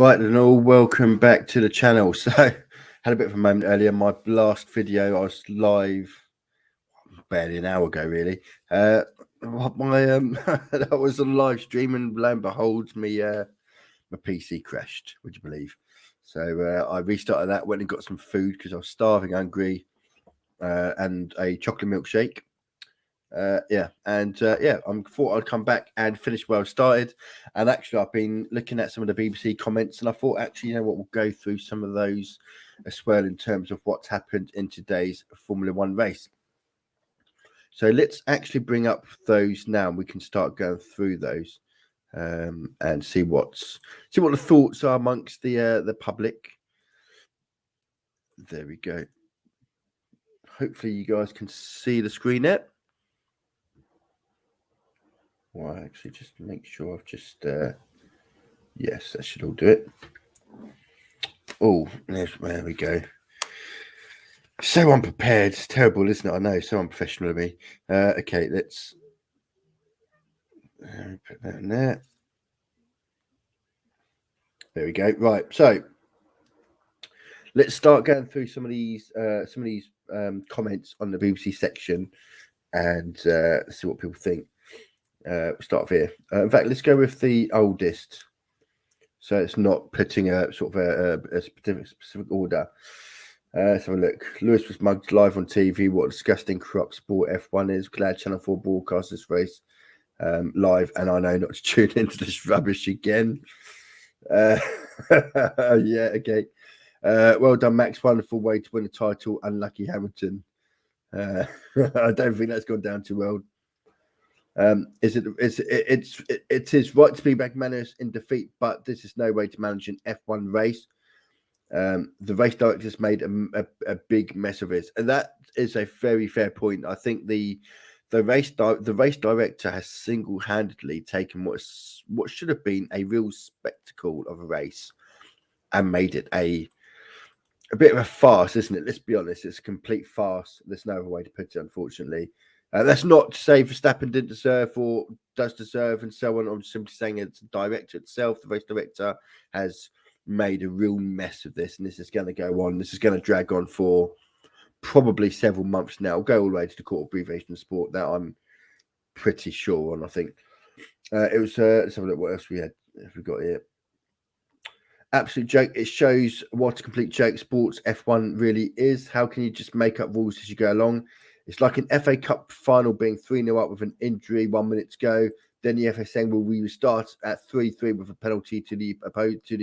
Right, and all welcome back to the channel. So, had a bit of a moment earlier. My last video, I was live barely an hour ago, really. That was a live stream, and lo and behold, my PC crashed. Would you believe? So I restarted that, went and got some food because I was starving, hungry, and a chocolate milkshake. I thought I'd come back and finish where I started. And actually, I've been looking at some of the BBC comments, and I thought, actually, you know what, we'll go through some of those as well in terms of what's happened in today's Formula One race. So let's actually bring up those now, and we can start going through those and see what the thoughts are amongst the public. There we go. Hopefully, you guys can see the screen there. Well, actually, just make sure I've just yes, that should all do it. Oh, there we go. So unprepared. It's terrible, isn't it? I know, so unprofessional of me. Okay, let's put that in there. There we go. Right, so let's start going through some of these comments on the BBC section and see what people think. We'll start off here. In fact, let's go with the oldest, so it's not putting a sort of a specific order. Let's have a look. Lewis was mugged live on TV. What a disgusting corrupt sport F1 is. Glad Channel 4 broadcast this race live, and I know not to tune into this rubbish again. Yeah, okay. Well done, Max. Wonderful way to win the title. Unlucky Hamilton. I don't think that's gone down too well. It is right to be magnanimous in defeat, but this is no way to manage an F1 race. The race directors made a big mess of it, and that is a very fair point. I think the race director has single-handedly taken what should have been a real spectacle of a race and made it a bit of a farce, isn't it? Let's be honest, it's a complete farce. There's no other way to put it, unfortunately. That's not to say Verstappen didn't deserve or does deserve and so on. I'm simply saying it's the director itself. The race director has made a real mess of this, and this is going to go on. This is going to drag on for probably several months now. It'll go all the way to the Court of Abbreviation of Sport. That I'm pretty sure on. I think it was. Let's have a look. What else we had? If we got here. Absolute joke. It shows what a complete joke sports F1 really is. How can you just make up rules as you go along? It's like an FA Cup final being 3-0 up with an injury, 1 minute to go. Then the FA saying, well, we will start at 3-3 with a penalty to the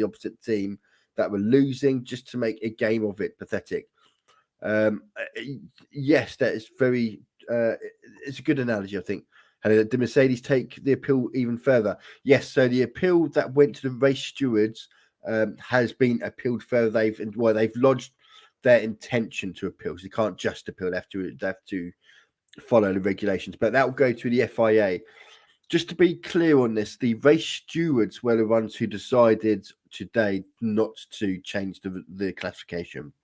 opposite team that were losing just to make a game of it. Pathetic. Yes, that is very, it's a good analogy, I think. And did Mercedes take the appeal even further? Yes, so the appeal that went to the race stewards has been appealed further. They've lodged their intention to appeal. So they can't just appeal; they have to follow the regulations. But that will go to the FIA. Just to be clear on this, the race stewards were the ones who decided today not to change the classification.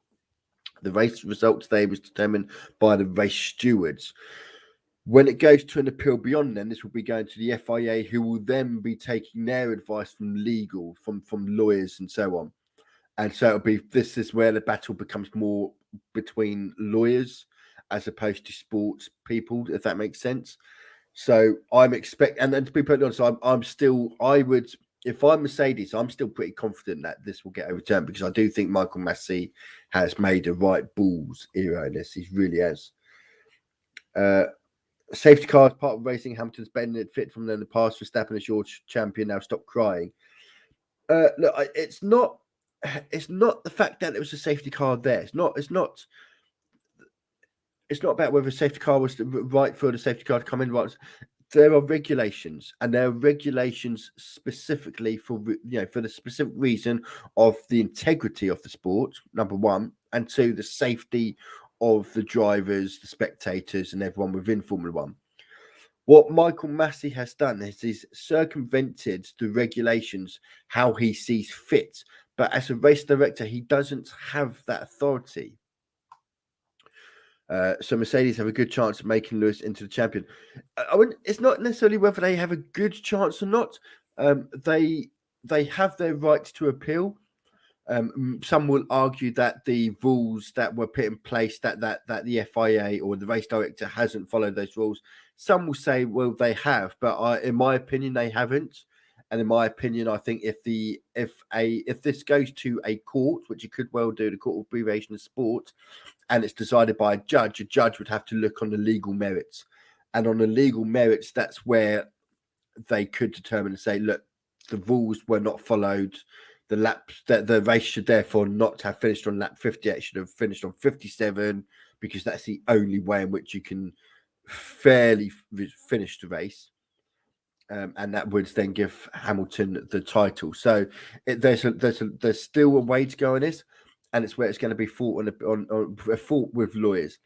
The race result today was determined by the race stewards. When it goes to an appeal beyond then, this will be going to the FIA, who will then be taking their advice from legal, from lawyers and so on. And so this is where the battle becomes more between lawyers as opposed to sports people, if that makes sense. So I'm expecting, and to be perfectly honest, if I'm Mercedes, I'm still pretty confident that this will get overturned, because I do think Michael Masi has made the right balls era in this. He really has. Safety car is part of racing. Hamilton's bending it fit from the past. Verstappen is your champion now. Stop crying. Look, it's not the fact that it was a safety car there. It's not about whether a safety car was right for the safety car to come in. Right, there are regulations, and there are regulations specifically for the specific reason of the integrity of the sport. Number one, and two, the safety of the drivers, the spectators, and everyone within Formula One. What Michael Masi has done is he's circumvented the regulations how he sees fit. But as a race director, he doesn't have that authority. So Mercedes have a good chance of making Lewis into the champion. It's not necessarily whether they have a good chance or not. they have their right to appeal. Some will argue that the rules that were put in place, that the FIA or the race director hasn't followed those rules. Some will say, well, they have, but in my opinion, they haven't. And in my opinion, I think if this goes to a court, which it could well do, the Court of Abbreviation of Sport, and it's decided by a judge would have to look on the legal merits. And on the legal merits, that's where they could determine and say, look, the rules were not followed. The race should therefore not have finished on lap 58. It should have finished on 57 because that's the only way in which you can fairly finish the race. And that would then give Hamilton the title. So there's still a way to go on this, and it's where it's going to be fought fought with lawyers.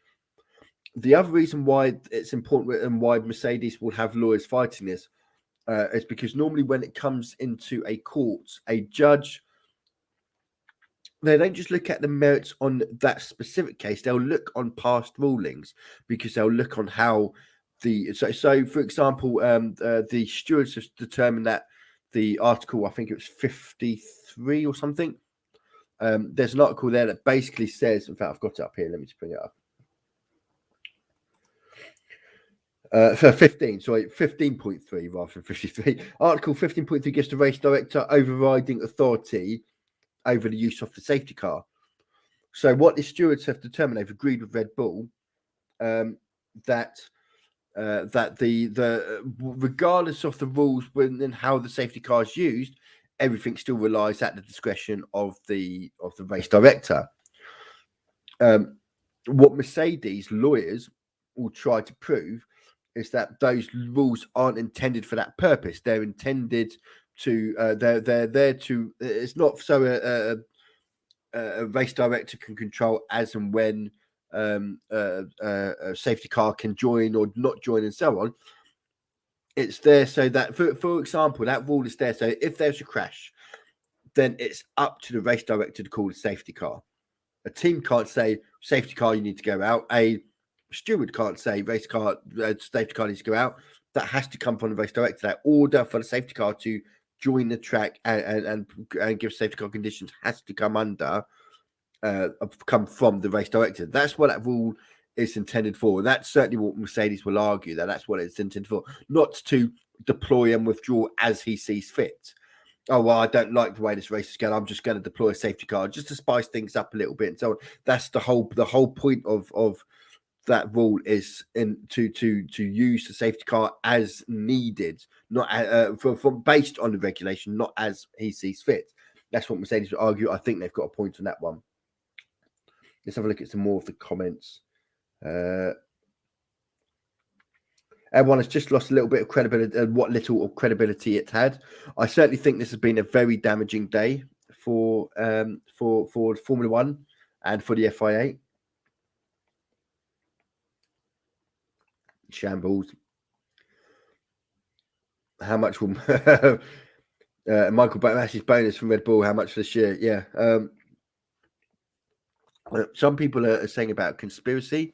The other reason why it's important and why Mercedes will have lawyers fighting this is because normally when it comes into a court, a judge, they don't just look at the merits on that specific case. They'll look on past rulings because they'll look on how so for example, the stewards have determined that the article, I think it was 53 or something. There's an article there that basically says, in fact, I've got it up here. Let me just bring it up. For 15.3 rather than 53. Article 15.3 gives the race director overriding authority over the use of the safety car. So what the stewards have determined, they've agreed with Red Bull that the regardless of the rules and how the safety car is used, everything still relies at the discretion of the race director. What Mercedes lawyers will try to prove is that those rules aren't intended for that purpose. They're intended to they're there to. It's not so a race director can control as and when a safety car can join or not join and so on. It's there so that, for example, that rule is there. So if there's a crash, then it's up to the race director to call the safety car. A team can't say, safety car, you need to go out. A steward can't say, safety car needs to go out. That has to come from the race director. That order for the safety car to join the track and give safety car conditions has to come come from the race director. That's what that rule is intended for. That's certainly what Mercedes will argue, that's what it's intended for, not to deploy and withdraw as he sees fit. Oh, well, I don't like the way this race is going. I'm just going to deploy a safety car just to spice things up a little bit and so on. That's the whole point of that rule is to use the safety car as needed, not based on the regulation, not as he sees fit. That's what Mercedes would argue. I think they've got a point on that one. Let's have a look at some more of the comments. Everyone has just lost a little bit of credibility, what little of credibility it had. I certainly think this has been a very damaging day for Formula One and for the FIA. Shambles. How much will Michael Masi's bonus from Red Bull? How much this year? Yeah. Some people are saying about conspiracy.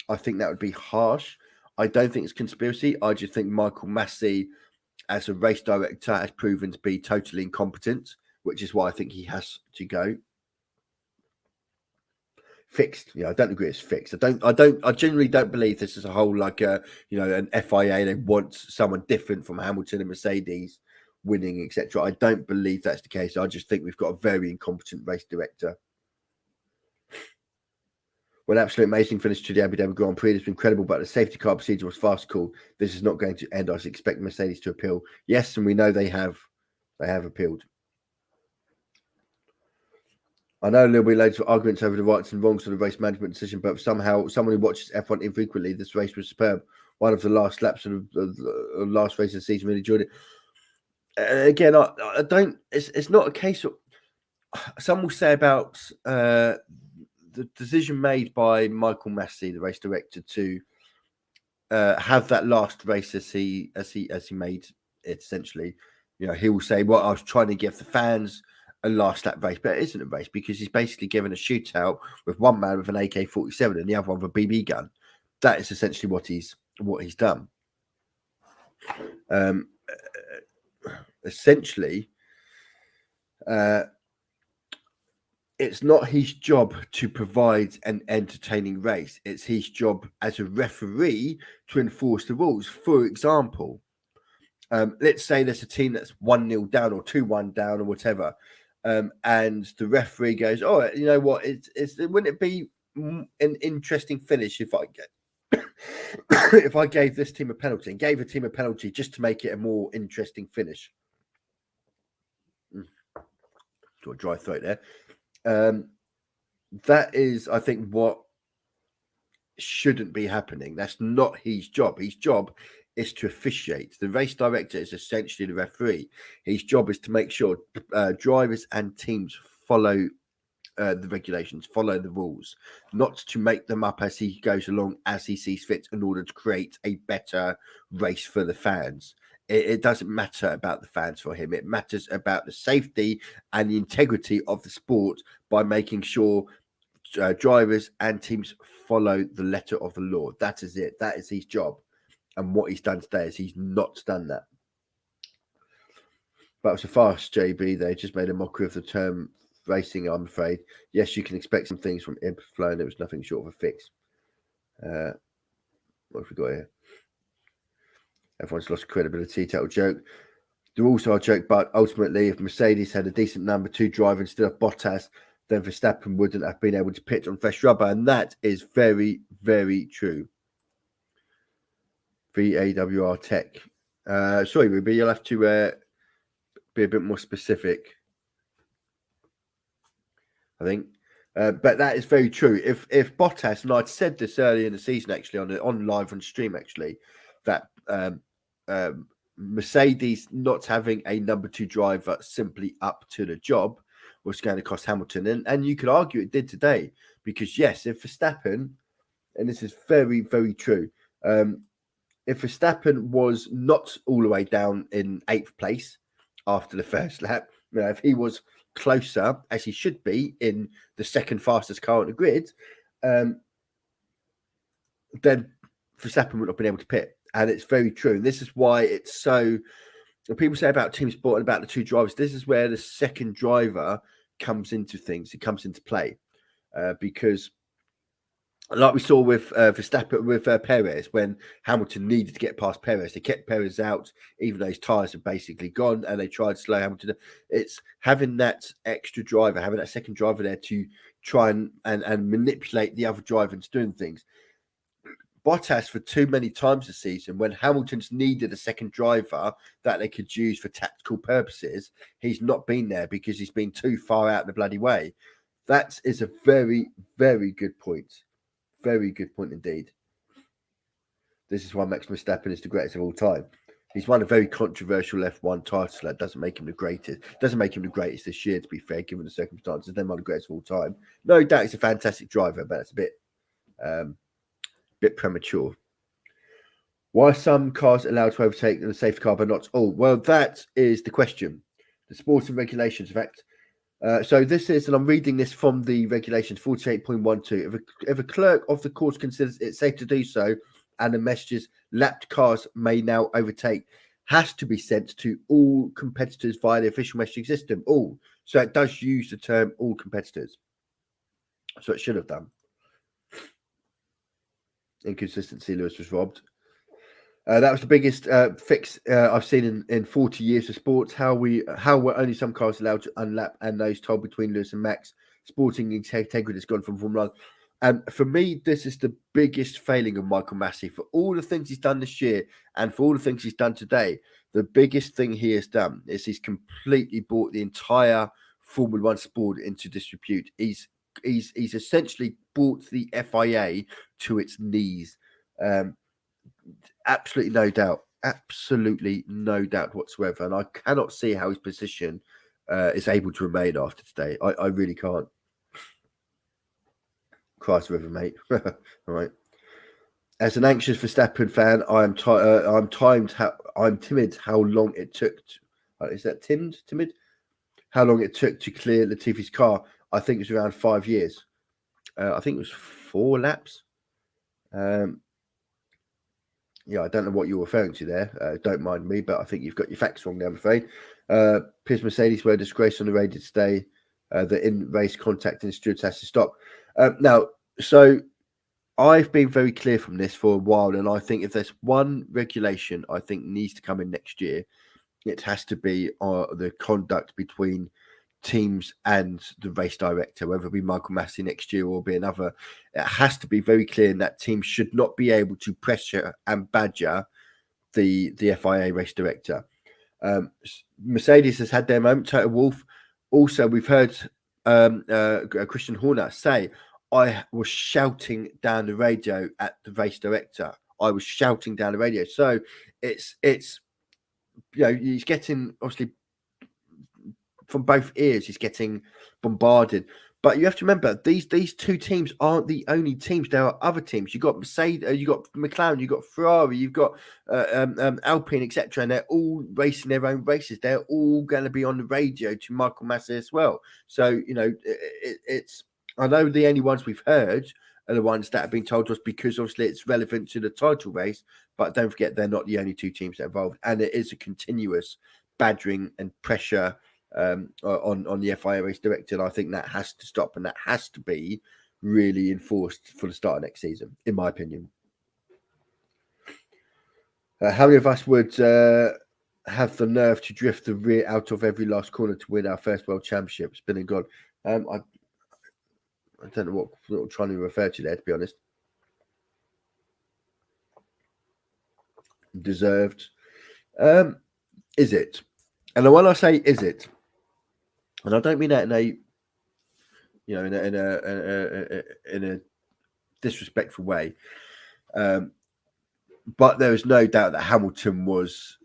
I think that would be harsh. I don't think it's conspiracy. I just think Michael Masi, as a race director, has proven to be totally incompetent, which is why I think he has to go. Fixed. Yeah, I don't agree it's fixed. I genuinely don't believe this is a whole an FIA. They want someone different from Hamilton and Mercedes winning, etc. I don't believe that's the case. I just think we've got a very incompetent race director. Well, absolutely amazing finish to the Abu Dhabi Grand Prix. It's incredible, but the safety car procedure was fast cool. This is not going to end. I expect Mercedes to appeal. Yes, and we know they have appealed. I know there'll be loads of arguments over the rights and wrongs of the race management decision, but somehow, someone who watches F1 infrequently, this race was superb. One of the last laps of the last race of the season, really enjoyed it. Again, I don't. It's not a case of. Some will say about the decision made by Michael Masi, the race director, to have that last race as he made it. Essentially, he will say, "Well, I was trying to give the fans a last lap race," but it isn't a race because he's basically given a shootout with one man with an AK-47 and the other one with a BB gun. That is essentially what he's done. Essentially, It's not his job to provide an entertaining race. It's his job as a referee to enforce the rules. For example, let's say there's a team that's 1-0 down or 2-1 down or whatever, and the referee goes, "Oh, you know what? Wouldn't it be an interesting finish if I get if I gave this team a penalty and gave a team a penalty just to make it a more interesting finish?" Got a dry throat there. That is, I think, what shouldn't be happening. That's not his job. His job is to officiate. The race director is essentially the referee. His job is to make sure drivers and teams follow the regulations, follow the rules, not to make them up as he goes along, as he sees fit, in order to create a better race for the fans. It doesn't matter about the fans for him. It matters about the safety and the integrity of the sport by making sure drivers and teams follow the letter of the law. That is it. That is his job. And what he's done today is he's not done that. But it was a fast, JB. They just made a mockery of the term racing, I'm afraid. Yes, you can expect some things from Flow, and there was nothing short of a fix. What have we got here? Everyone's lost credibility. Total joke. The rules are a joke, but ultimately, if Mercedes had a decent number 2 driver instead of Bottas, then Verstappen wouldn't have been able to pit on fresh rubber. And that is very, very true. VAWR Tech. Sorry, Ruby, you'll have to be a bit more specific, I think. But that is very true. If Bottas, and I'd said this earlier in the season, actually, on live on stream, actually, that Mercedes not having a number 2 driver simply up to the job was going to cost Hamilton. And you could argue it did today, because yes, if Verstappen, and this is very, very true, if Verstappen was not all the way down in 8th place after the first lap, if he was closer, as he should be, in the second fastest car on the grid, then Verstappen would not have been able to pit. And it's very true. And this is why it's so... When people say about team sport and about the 2 drivers, this is where the second driver comes into things. It comes into play. Because like we saw with Verstappen, with Perez, when Hamilton needed to get past Perez, they kept Perez out, even though his tyres are basically gone, and they tried to slow Hamilton. It's having that extra driver, having that second driver there to try and manipulate the other driver into doing things. Bottas, for too many times this season, when Hamilton's needed a second driver that they could use for tactical purposes, he's not been there because he's been too far out of the bloody way. That is a very, very good point. Very good point indeed. This is why Max Verstappen is the greatest of all time. He's won a very controversial F1 title. That doesn't make him the greatest. Doesn't make him the greatest this year, to be fair, given the circumstances. They're one of the greatest of all time. No doubt he's a fantastic driver, but it's a bit premature. Why are some cars allowed to overtake in a safety car, but not all? Well, that is the question. The sporting regulations, in fact. So this is, and I'm reading this from the regulations 48.12. If a clerk of the course considers it safe to do so, and the messages lapped cars may now overtake, has to be sent to all competitors via the official messaging system. All. So it does use the term all competitors. So it should have done. Inconsistency, Lewis was robbed. That was the biggest fix I've seen in 40 years of sports. How were only some cars allowed to unlap, and those told between Lewis and Max. Sporting integrity has gone from Formula 1. And for me, this is the biggest failing of Michael Masi. For all the things he's done this year and for all the things he's done today, the biggest thing he has done is he's completely brought the entire Formula 1 sport into disrepute. He's essentially brought the FIA to its knees. Absolutely no doubt. Absolutely no doubt whatsoever. And I cannot see how his position is able to remain after today. I really can't. Christ River, mate. All right. As an anxious Verstappen fan, I'm timid how long it took. Is that timid? How long it took to clear Latifi's car? I think it was around 5 years. I think it was 4 laps. Yeah, I don't know what you're referring to there. Don't mind me, but I think you've got your facts wrong there, I'm afraid. Piers Mercedes were disgraced on the radio today. The in-race contact and stewards has to stop. Now, so I've been very clear from this for a while, and I think if there's one regulation I think needs to come in next year, it has to be the conduct between teams and the race director, whether it be Michael Masi next year or be another. It has to be very clear that teams should not be able to pressure and badger the FIA race director. Mercedes has had their moment. Toto Wolff. Also, we've heard Christian Horner say, I was shouting down the radio at the race director. I was shouting down the radio. So it's he's getting, obviously, from both ears, he's getting bombarded. But you have to remember, these two teams aren't the only teams. There are other teams. You've got Mercedes, you've got McLaren, you've got Ferrari, you've got Alpine, etc. And they're all racing their own races. They're all going to be on the radio to Michael Masi as well. So, it's I know the only ones we've heard are the ones that have been told to us because obviously it's relevant to the title race. But don't forget, they're not the only two teams that are involved. And it is a continuous badgering and pressure on the FIA race director, and I think that has to stop, and that has to be really enforced for the start of next season, in my opinion. How many of us would have the nerve to drift the rear out of every last corner to win our first world championship? Spin and God. I don't know what I'm trying to refer to there, to be honest. Deserved. Is it? And when I say is it, and I don't mean that in a disrespectful way, but there is no doubt that Hamilton was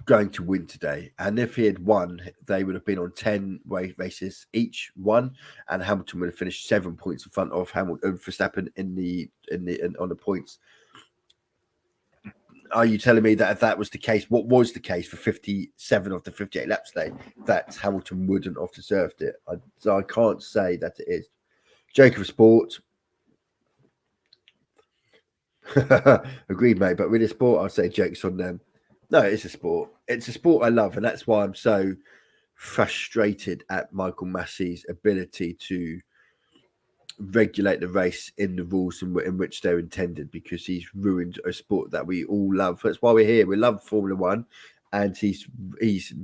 going to win today. And if he had won, they would have been on 10 races each won, and Hamilton would have finished 7 points in front of Verstappen on the points. Are you telling me that if that was the case, what was the case for 57 of the 58 laps today, that Hamilton wouldn't have deserved it? So I can't say that it is. Joke of sport. Agreed, mate. But with a sport, I'd say jokes on them. No, it's a sport. It's a sport I love, and that's why I'm so frustrated at Michael Masi's ability to regulate the race in the rules in which they're intended, because he's ruined a sport that we all love. That's why we're here. We love Formula One, and he's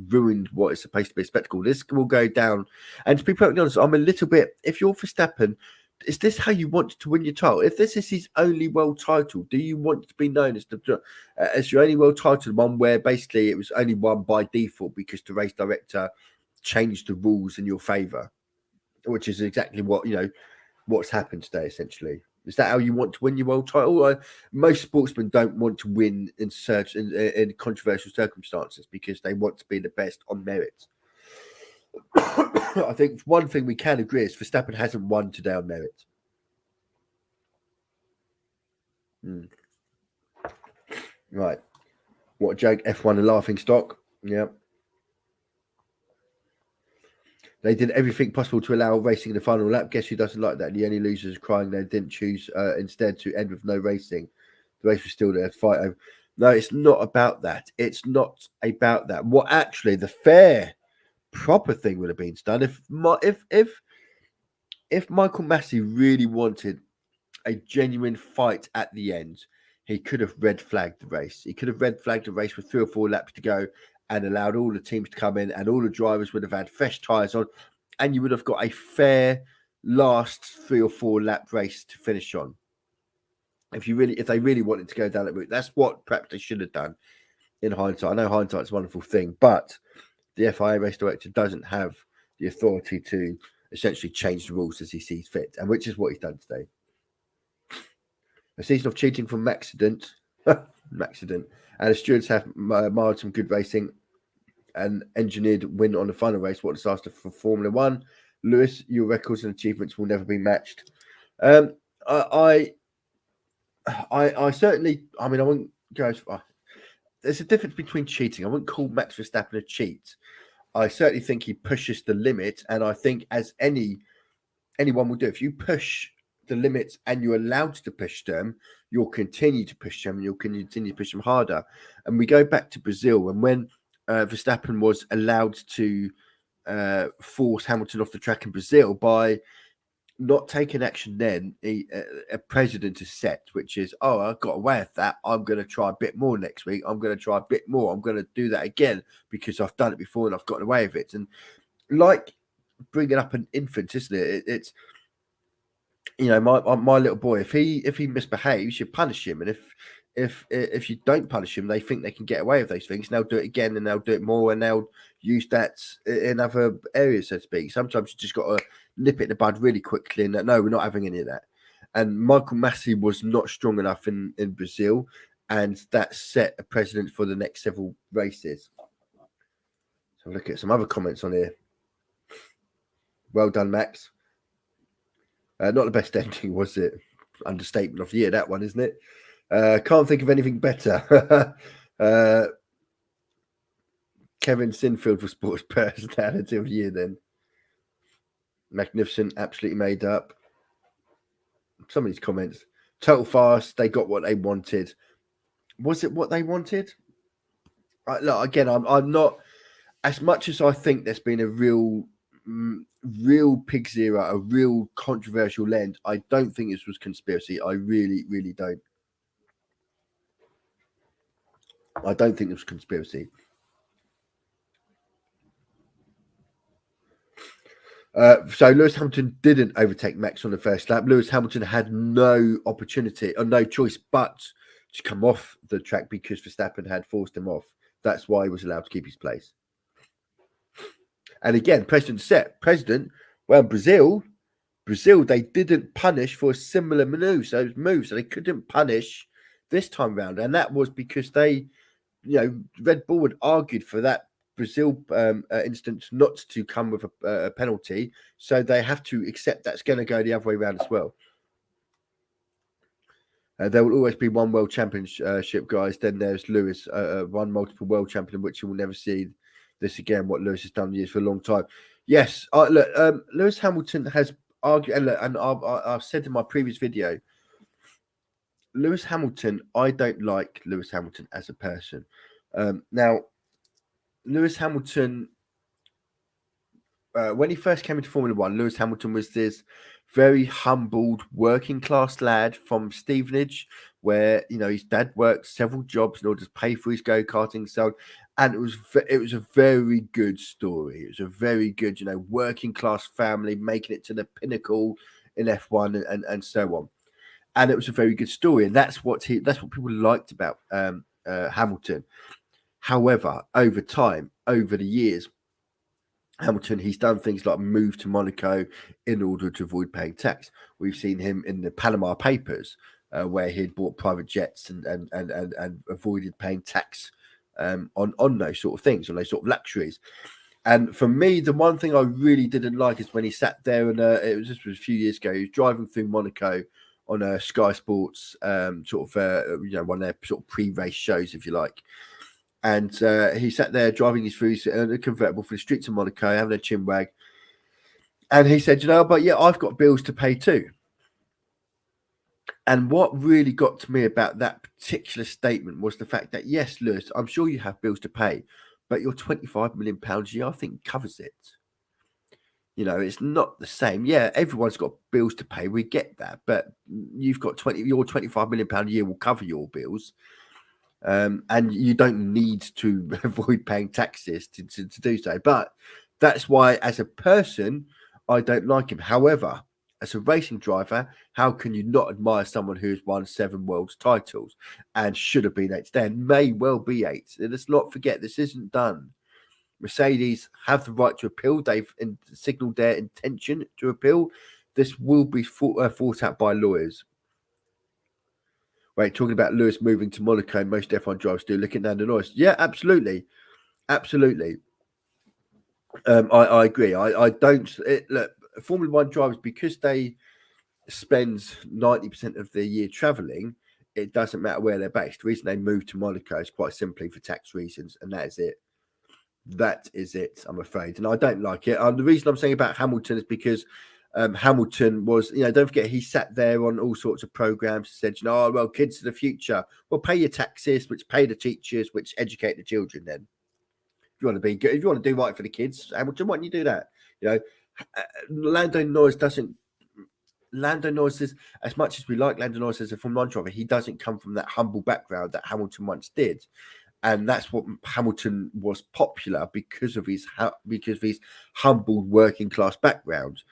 ruined what is supposed to be a spectacle. This will go down. And to be perfectly honest, I'm a little bit, if you're Verstappen, is this how you want to win your title? If this is his only world title, do you want to be known as your only world title, one where basically it was only won by default because the race director changed the rules in your favour, which is exactly what's happened today, essentially? Is that how you want to win your world title? Most sportsmen don't want to win in controversial circumstances because they want to be the best on merit. I think one thing we can agree is Verstappen hasn't won today on merit. Right. What a joke. F1 a laughing stock. Yeah. They did everything possible to allow racing in the final lap. Guess who doesn't like that? The only losers crying they didn't choose instead to end with no racing. The race was still there to fight over. No, it's not about that. It's not about that. What actually the fair, proper thing would have been done if Michael Masi really wanted a genuine fight at the end, he could have red flagged the race. He could have red flagged the race with 3 or 4 laps to go and allowed all the teams to come in, and all the drivers would have had fresh tyres on, and you would have got a fair last 3 or 4 lap race to finish on. If they really wanted to go down that route, that's what perhaps they should have done in hindsight. I know hindsight's a wonderful thing, but the FIA race director doesn't have the authority to essentially change the rules as he sees fit, and which is what he's done today. A season of cheating from accident, and the stewards have marred some good racing and engineered win on the final race. What a disaster for Formula One. Lewis, your records and achievements will never be matched. I certainly, I wouldn't go as far. There's a difference between cheating. I wouldn't call Max Verstappen a cheat. I certainly think he pushes the limit, and I think as anyone will do, if you push the limits and you're allowed to push them, you'll continue to push them, and you'll continue to push them harder. And we go back to Brazil, and when Verstappen was allowed to force Hamilton off the track in Brazil by not taking action then. A precedent is set, which is, oh, I got away with that. I'm going to try a bit more next week. I'm going to try a bit more. I'm going to do that again because I've done it before and I've gotten away with it. And like bringing up an infant, isn't it? It's, you know, my little boy, if he misbehaves, you punish him. And if you don't punish him, they think they can get away with those things. And they'll do it again, and they'll do it more, and they'll use that in other areas, so to speak. Sometimes you just got to nip it in the bud really quickly, and no, we're not having any of that. And Michael Masi was not strong enough in Brazil, and that set a precedent for the next several races. So look at some other comments on here. Well done, Max. Not the best ending, was it? Understatement of the year, that one, isn't it? Can't think of anything better. Kevin Sinfield for Sports Personality of the Year, then. Magnificent, absolutely made up. Some of these comments. Total fast, they got what they wanted. Was it what they wanted? Look, again, I'm not, as much as I think there's been a real pig's era, a real controversial end, I don't think this was conspiracy. I really, really don't. I don't think it was conspiracy. So Lewis Hamilton didn't overtake Max on the first lap. Lewis Hamilton had no opportunity or no choice but to come off the track because Verstappen had forced him off. That's why he was allowed to keep his place. And again, precedent set. Well, Brazil, they didn't punish for a similar move. So they couldn't punish this time round. And that was because they, Red Bull had argued for that Brazil instance not to come with a penalty, so they have to accept that's going to go the other way around as well. There will always be one world championship, guys. Then there's Lewis, one multiple world champion, which you will never see this again. What Lewis has done years for a long time. Yes, look, Lewis Hamilton has argued, and I've said in my previous video, Lewis Hamilton, I don't like Lewis Hamilton as a person. Now, Lewis Hamilton, when he first came into Formula One, Lewis Hamilton was this very humbled working class lad from Stevenage, where his dad worked several jobs in order to pay for his go-karting. So, and it was a very good story. It was a very good, working class family making it to the pinnacle in F1 and so on. And it was a very good story, and that's what people liked about Hamilton. However, over time, over the years, Hamilton, he's done things like move to Monaco in order to avoid paying tax. We've seen him in the Panama Papers, where he'd bought private jets and avoided paying tax on those sort of things, on those sort of luxuries. And for me, the one thing I really didn't like is when he sat there and this was a few years ago. He was driving through Monaco on a Sky Sports one of their sort of pre-race shows, if you like. And he sat there driving his through a convertible for the streets of Monaco, having a chinwag. And he said, but yeah, I've got bills to pay too. And what really got to me about that particular statement was the fact that, yes, Lewis, I'm sure you have bills to pay, but your £25 million a year, I think, covers it. It's not the same. Yeah, everyone's got bills to pay. We get that. But you've got your £25 million a year will cover your bills. And you don't need to avoid paying taxes to do so. But that's why, as a person, I don't like him. However, as a racing driver, how can you not admire someone who's won 7 world titles and should have been 8 today and may well be 8? Let's not forget, this isn't done. Mercedes have the right to appeal. They've signalled their intention to appeal. This will be fought out by lawyers. Right, talking about Lewis moving to Monaco, most F1 drivers do. Look at Nando Norris. Yeah, absolutely. Absolutely. I agree. I don't... Look, Formula One drivers, because they spend 90% of their year travelling, it doesn't matter where they're based. The reason they move to Monaco is quite simply for tax reasons, and that is it. That is it, I'm afraid. And I don't like it. The reason I'm saying about Hamilton is because Hamilton was, don't forget, he sat there on all sorts of programs and said, well, kids of the future, well, pay your taxes, which pay the teachers, which educate the children then. you want to be good, if you want to do right for the kids, Hamilton, why don't you do that? You know, Lando Norris is, as much as we like Lando Norris as a Formula 1 driver, he doesn't come from that humble background that Hamilton once did. And that's what Hamilton was popular because of his humble working class background.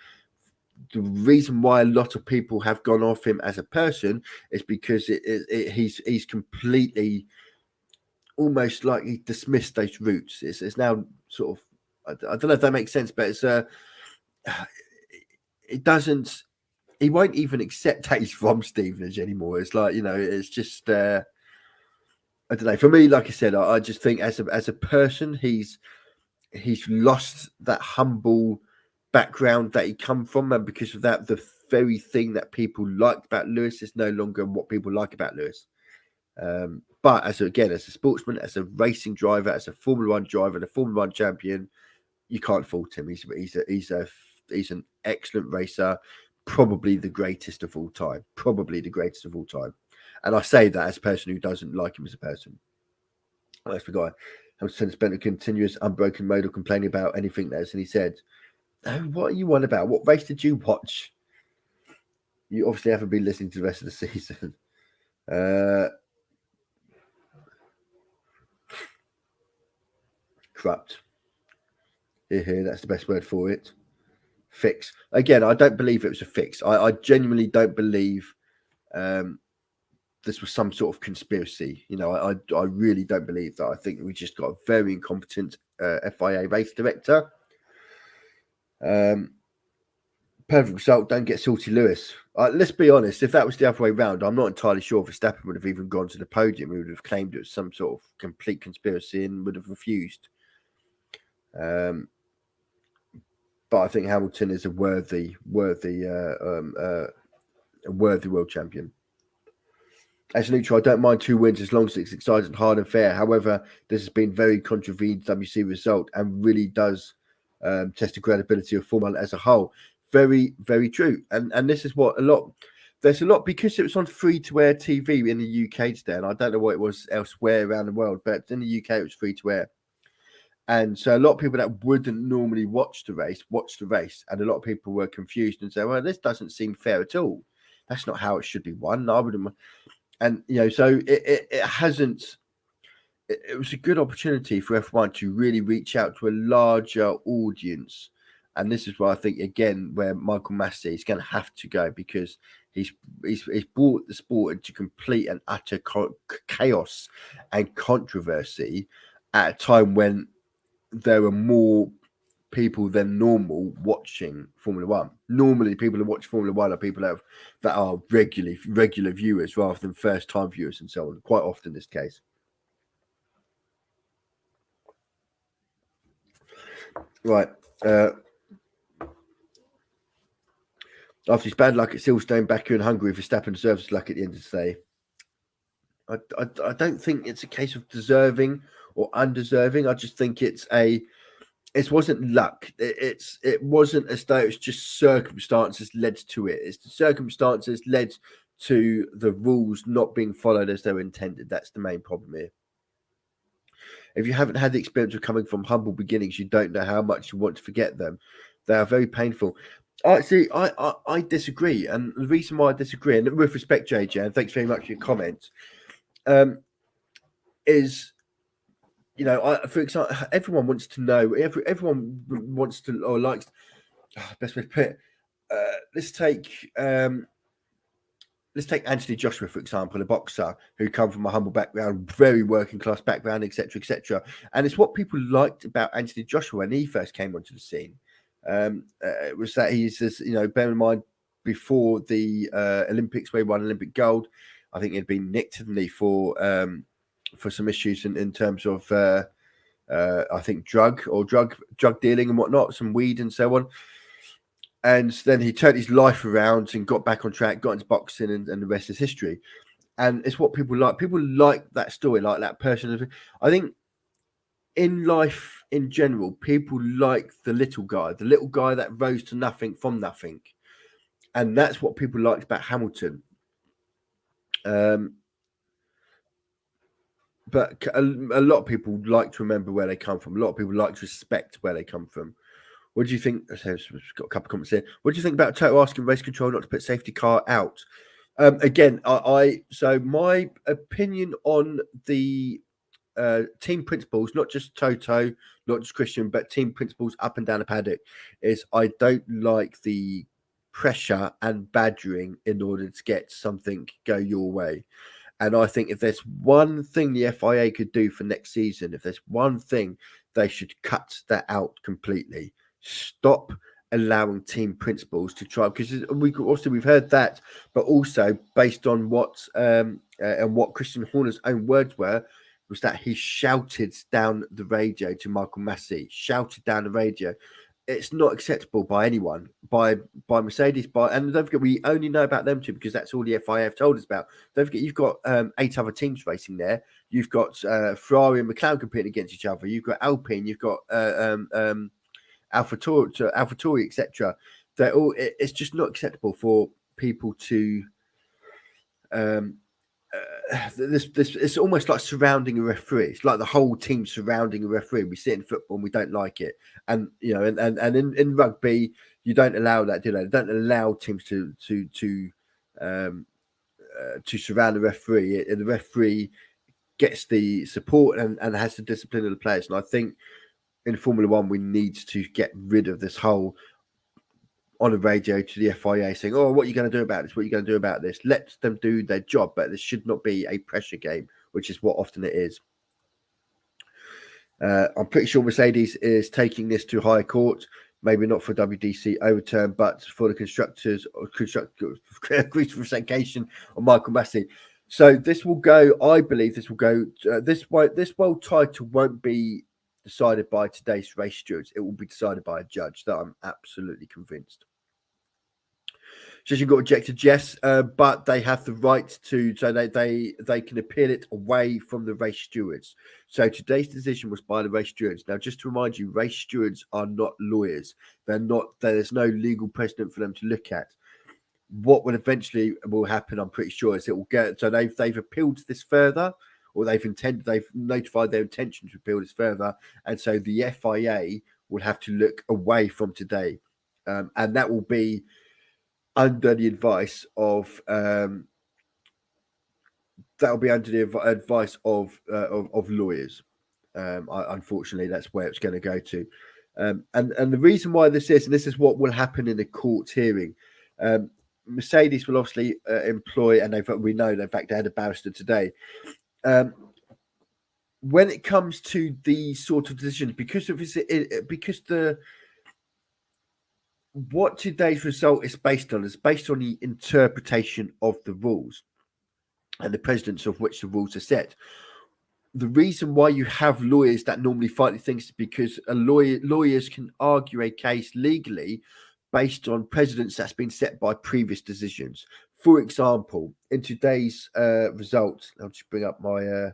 The reason why a lot of people have gone off him as a person is because he's completely, almost like he dismissed those roots. It's now sort of, I don't know if that makes sense, but it's it doesn't. He won't even accept that he's from Stevenage anymore. It's like, it's just I don't know. For me, like I said, I just think as a person, he's lost that humble background that he come from, and because of that, the very thing that people liked about Lewis is no longer what people like about Lewis. But as a sportsman, as a racing driver, as a Formula 1 driver, and a Formula 1 champion, you can't fault him. He's an excellent racer, probably the greatest of all time. And I say that as a person who doesn't like him as a person. That's the guy. Hamilton spent a continuous unbroken mode of complaining about anything else, and he said, "Oh, what are you on about? What race did you watch? You obviously haven't been listening to the rest of the season." Corrupt. Here, that's the best word for it. Fix. Again, I don't believe it was a fix. I genuinely don't believe this was some sort of conspiracy. I really don't believe that. I think we just got a very incompetent FIA race director. Perfect result, don't get salty Lewis. Let's be honest, if that was the other way around, I'm not entirely sure if Verstappen would have even gone to the podium. He would have claimed it was some sort of complete conspiracy and would have refused. But I think Hamilton is a worthy world champion. As neutral, I don't mind 2 wins as long as it's exciting, hard and fair. However, this has been very controversial WC result and really does test the credibility of Formula 1 as a whole. Very, very true. And this is what there's a lot, because it was on free-to-air TV in the UK today, and I don't know what it was elsewhere around the world, but in the UK it was free-to-air. And so a lot of people that wouldn't normally watch the race, and a lot of people were confused and said, well, this doesn't seem fair at all. That's not how it should be won. I wouldn't. And, so it hasn't. It was a good opportunity for F1 to really reach out to a larger audience. And this is where I think, again, where Michael Masi is going to have to go, because he's brought the sport into complete and utter chaos and controversy at a time when there are more people than normal watching Formula 1. Normally, people who watch Formula 1 are people that are regular viewers rather than first-time viewers and so on. Quite often, this case. Right. After his bad luck at Silverstone, Baku and Hungary, Verstappen deserves luck at the end of the day. I don't think it's a case of deserving or undeserving. I just think it wasn't luck. It wasn't as though it's just circumstances led to it. It's the circumstances led to the rules not being followed as they were intended. That's the main problem here. If you haven't had the experience of coming from humble beginnings, you don't know how much you want to forget them. They are very painful. See, I disagree, and the reason why I disagree, and with respect, JJ, and thanks very much for your comments, is, for example, everyone wants to know. Everyone wants to or likes. Best way to put it. Let's take Anthony Joshua, for example, a boxer who come from a humble background, very working class background, etc., etc. And it's what people liked about Anthony Joshua when he first came onto the scene. It was that he's, bear in mind, before the Olympics where he won Olympic gold, I think he'd been nicked, hadn't he, for some issues in terms of I think drug dealing and whatnot, some weed and so on. And then he turned his life around and got back on track, got into boxing, and the rest is history. And it's what people like. People like that story, like that person. I think in life in general, people like the little guy that rose to nothing from nothing. And that's what people liked about Hamilton. but a lot of people like to remember where they come from. A lot of people like to respect where they come from. What do you think? So we've got a couple of comments here. What do you think about Toto asking race control not to put safety car out? Again, so my opinion on the team principles, not just Toto, not just Christian, but team principles up and down the paddock, is I don't like the pressure and badgering in order to get something go your way. And I think if there's one thing the FIA could do for next season, if there's one thing, they should cut that out completely. Stop allowing team principals to try, because we've heard that, but also based on what and what Christian Horner's own words were, was that he shouted down the radio to Michael Masi, shouted down the radio. It's not acceptable by anyone, by Mercedes, and don't forget, we only know about them two because that's all the FIA have told us about. Don't forget, you've got 8 other teams racing there. You've got Ferrari and McLaren competing against each other. You've got Alpine. You've got AlphaTauri, etc. They're all. It's just not acceptable for people to. This it's almost like surrounding a referee. It's like the whole team surrounding a referee. We see it in football and we don't like it, and in rugby you don't allow that, do they? They don't allow teams to surround the referee. The referee gets the support and has the discipline of the players. And I think in Formula One we need to get rid of this whole on a radio to the FIA saying, "Oh, what are you going to do about this? What are you going to do about this?" Let them do their job, but this should not be a pressure game, which is what often it is. I'm pretty sure Mercedes is taking this to higher court, maybe not for WDC overturn, but for the constructors or crucifixion of Michael Masi. So this will go. I believe this will go. This world title won't be decided by today's race stewards. It will be decided by a judge. That I'm absolutely convinced. Says you got rejected, yes, but they have the right to, so they can appeal it away from the race stewards. So today's decision was by the race stewards. Now, just to remind you, race stewards are not lawyers. They're not. There's no legal precedent for them to look at. What will eventually will happen, I'm pretty sure, is it will get. So they've appealed this further, or they've notified their intention to appeal this further, and so the FIA will have to look away from today, and that will be under the advice of lawyers. Unfortunately, that's where it's going to go to. And the reason why this is, and this is what will happen in the court hearing, Mercedes will obviously employ, and we know, in fact, they had a barrister today. When it comes to these sort of decisions, what today's result is based on the interpretation of the rules and the precedents of which the rules are set. The reason why you have lawyers that normally fight these things is because lawyers can argue a case legally based on precedents that's been set by previous decisions. For example, in today's results, I'll just bring up my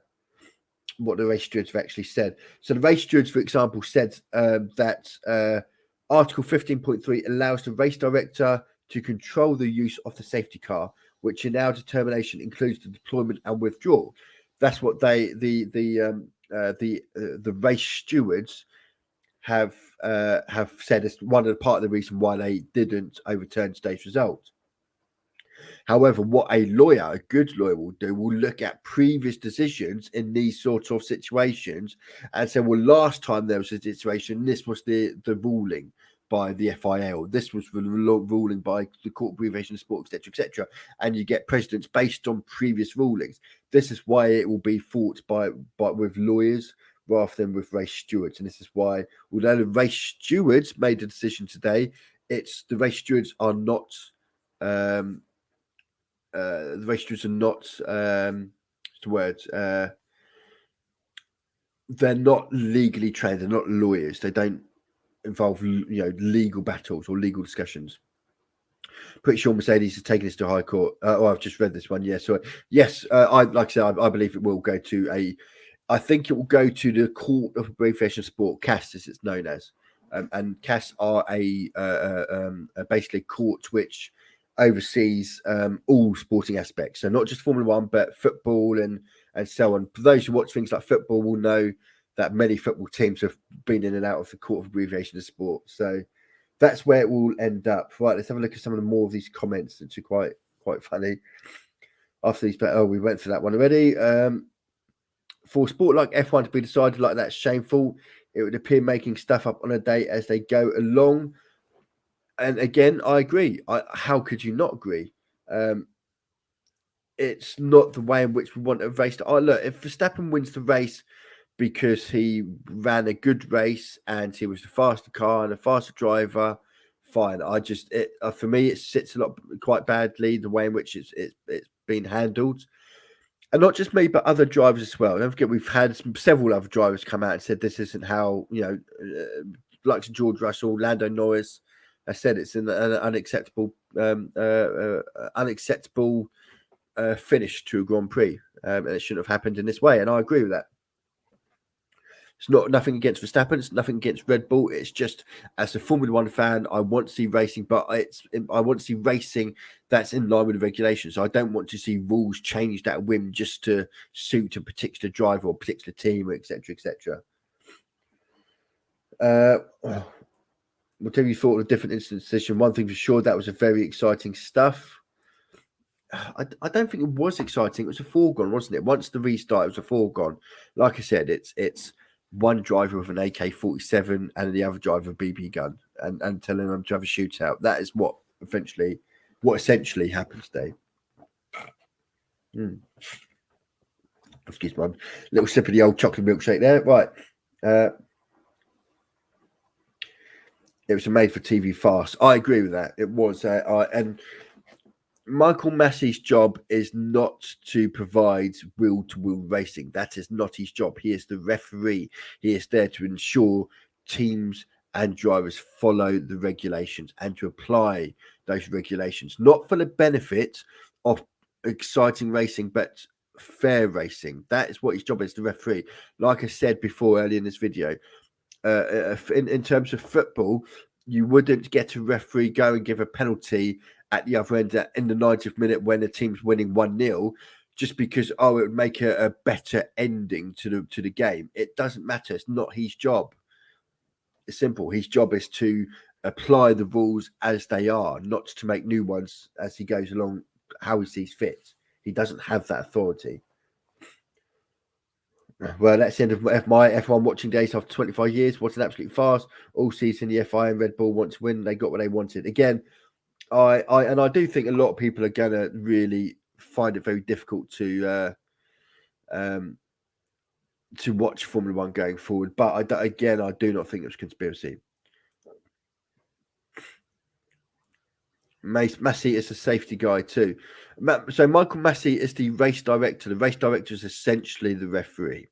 what the race stewards have actually said. So the race stewards, for example, said that Article 15.3 allows the race director to control the use of the safety car, which in our determination includes the deployment and withdrawal. That's what the race stewards have said as one of the part of the reason why they didn't overturn today's result. However, what a good lawyer will do, will look at previous decisions in these sorts of situations and say, well, last time there was a situation, this was the ruling by the FIA, or this was the ruling by the Court of Abbreviation of Sport, etc., and you get precedents based on previous rulings. This is why it will be fought with lawyers rather than with race stewards, and this is why, although the race stewards made a decision today, it's the race stewards are not. The race stewards are not. What's the word? They're not legally trained. They're not lawyers. They don't involve legal battles or legal discussions. Pretty sure Mercedes is taking this to high court. I've just read this one. Yeah, so yes, I believe it will go to I think it will go to the Court of Abbreviation of Sport, CAS, as it's known as, and CAS are basically court which oversees all sporting aspects. So not just Formula One, but football and so on. For those who watch things like football will know that many football teams have been in and out of the court of abbreviation of sport. So that's where it will end up. Right, let's have a look at some of the more of these comments, which are quite funny. After these, but we went through that one already. For sport like F1 to be decided like that's shameful. It would appear making stuff up on a day as they go along. And again, I agree. How could you not agree? It's not the way in which we want a race to. Look, if Verstappen wins the race because he ran a good race and he was the faster car and a faster driver, fine. For me, it sits quite badly the way in which it's been handled. And not just me, but other drivers as well. Don't forget, we've had several other drivers come out and said this isn't how, like George Russell, Lando Norris. I said it's an unacceptable finish to a Grand Prix, and it shouldn't have happened in this way. And I agree with that. It's nothing against Verstappen. It's nothing against Red Bull. It's just, as a Formula One fan, I want to see racing, but I want to see racing that's in line with the regulations. I don't want to see rules changed at whim just to suit a particular driver or particular team, etc., etc. Whatever you thought of a different instant decision, one thing for sure, that was a very exciting stuff. I don't think it was exciting. It was a foregone, wasn't it? Once the restart, it was a foregone. Like I said, it's one driver with an AK-47 and the other driver with a BB gun and telling them to have a shootout. That is what essentially happens, Dave. Excuse me, little sip of the old chocolate milkshake there. Right. It was a made-for-TV farce. I agree with that. It was. And Michael Masi's job is not to provide wheel-to-wheel racing. That is not his job. He is the referee. He is there to ensure teams and drivers follow the regulations and to apply those regulations, not for the benefit of exciting racing, but fair racing. That is what his job is, the referee. Like I said before earlier in this video, in terms of football, you wouldn't get a referee go and give a penalty at the other end in the 90th minute when the team's winning 1-0 just because it would make a better ending to the game. It doesn't matter. It's not his job. It's simple. His job is to apply the rules as they are, not to make new ones as he goes along, how he sees fit. He doesn't have that authority. Well, that's the end of my F1 watching days after 25 years. What an absolute farce. All season, the FI and Red Bull want to win. They got what they wanted. Again, I do think a lot of people are going to really find it very difficult to watch Formula One going forward. But I do not think it was conspiracy. Masi is a safety guy too. So Michael Masi is the race director. The race director is essentially the referee.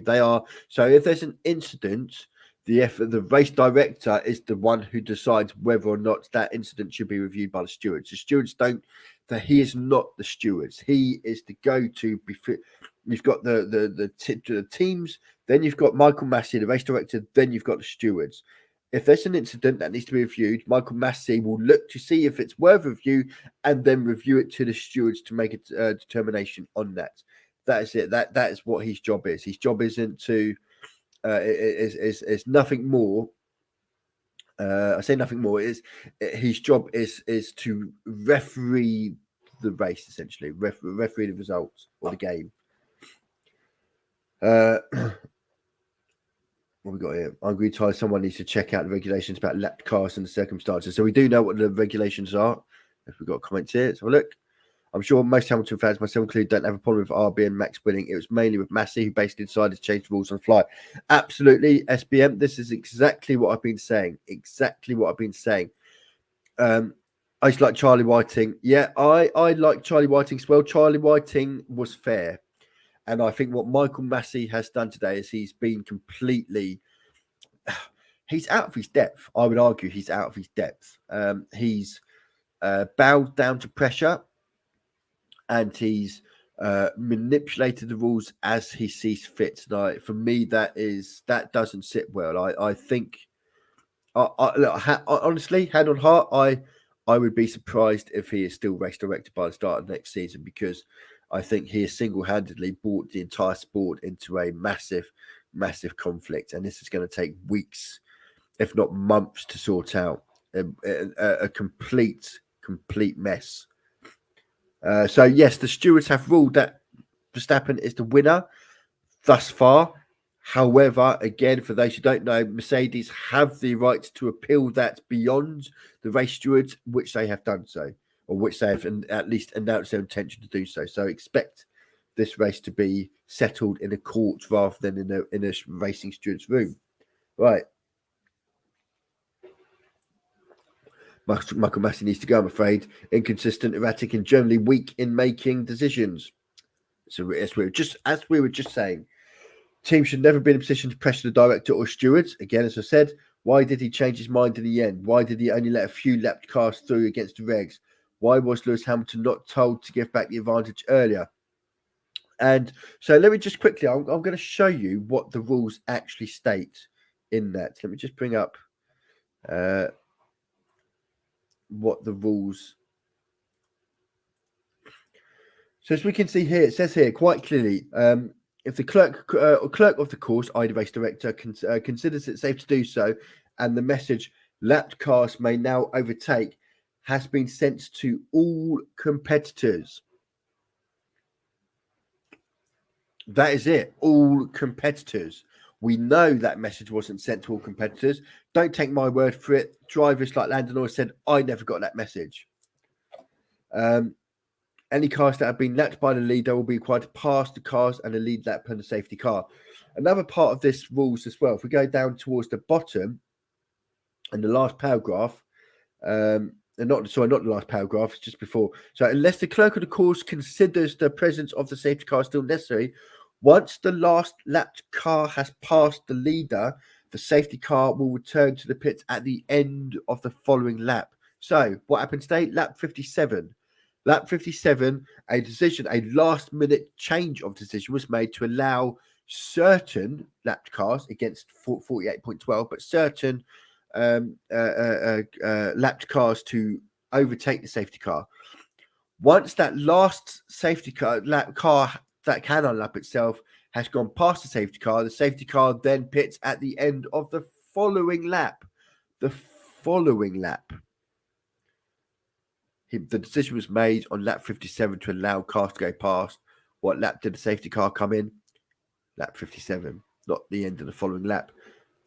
They are. So if there's an incident, the race director is the one who decides whether or not that incident should be reviewed by the stewards. The stewards don't. He is not the stewards. He is the go-to. You've got the teams. Then you've got Michael Masi, the race director. Then you've got the stewards. If there's an incident that needs to be reviewed, Michael Masi will look to see if it's worth review and then review it to the stewards to make a determination on that. That is it. That is what his job is. His job isn't to is nothing more. I say nothing more. His job is to referee the race, essentially, referee the results or the game. What we got here? I'm going to tell someone needs to check out the regulations about lap cars and the circumstances. So we do know what the regulations are. If we've got comments here, let's have a look. I'm sure most Hamilton fans, myself included, don't have a problem with RB and Max winning. It was mainly with Masi who basically decided to change the rules on the fly. Absolutely, SBM. This is exactly what I've been saying. I used to like Charlie Whiting. Yeah, I like Charlie Whiting as well. Charlie Whiting was fair. And I think what Michael Masi has done today is he's been completely... He's out of his depth. I would argue he's out of his depth. He's bowed down to pressure and he's manipulated the rules as he sees fit. Like, for me, that doesn't sit well. I think... honestly, hand on heart, I would be surprised if he is still race director by the start of next season, because I think he has single-handedly brought the entire sport into a massive, massive conflict, and this is going to take weeks, if not months, to sort out. A complete mess. So yes, the stewards have ruled that Verstappen is the winner thus far. However, again, for those who don't know, Mercedes have the right to appeal that beyond the race stewards, which they have done so, or which they have at least announced their intention to do so. So expect this race to be settled in a court rather than in a racing steward's room. Right. Michael Masi needs to go, I'm afraid. Inconsistent, erratic, and generally weak in making decisions. So as we were just saying, team should never be in a position to pressure the director or stewards. Again, as I said, why did he change his mind in the end? Why did he only let a few lapped cars through against the regs? Why was Lewis Hamilton not told to give back the advantage earlier? And so let me just quickly, I'm going to show you what the rules actually state in that. Let me just bring up what the rules. So as we can see here, it says here quite clearly, if the clerk of the course, i.e. the race director, considers it safe to do so, and the message lapped cars may now overtake has been sent to all competitors. That is it, all competitors. We know that message wasn't sent to all competitors. Don't take my word for it. Drivers like Landon Norris said, I never got that message. Any cars that have been lapped by the leader will be required to pass the cars and the lead lap and the safety car. Another part of this rules as well, if we go down towards the bottom and the last paragraph, not the last paragraph, it's just before. So unless the clerk of the course considers the presence of the safety car still necessary, once the last lapped car has passed the leader, the safety car will return to the pits at the end of the following lap. So what happened today? Lap 57. Lap 57, a last-minute change of decision was made to allow certain lapped cars against 48.12, but certain lapped cars to overtake the safety car. Once that last safety car that can unlap itself has gone past the safety car then pits at the end of the following lap. The decision was made on lap 57 to allow cars to go past. What lap did the safety car come in? Lap 57, not the end of the following lap.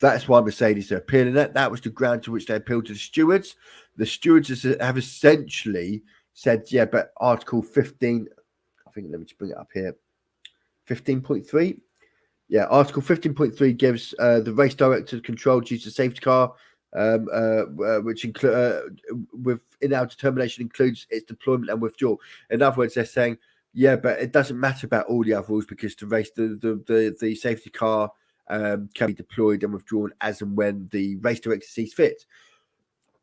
That's why Mercedes are appealing that. That was the ground to which they appealed to the stewards. The stewards have essentially said, yeah, but Article 15, I think, let me just bring it up here, 15.3. Yeah, Article 15.3 gives the race director control to use the safety car, which with in our determination includes its deployment and withdrawal. In other words, they're saying, yeah, but it doesn't matter about all the other rules because the safety car can be deployed and withdrawn as and when the race director sees fit.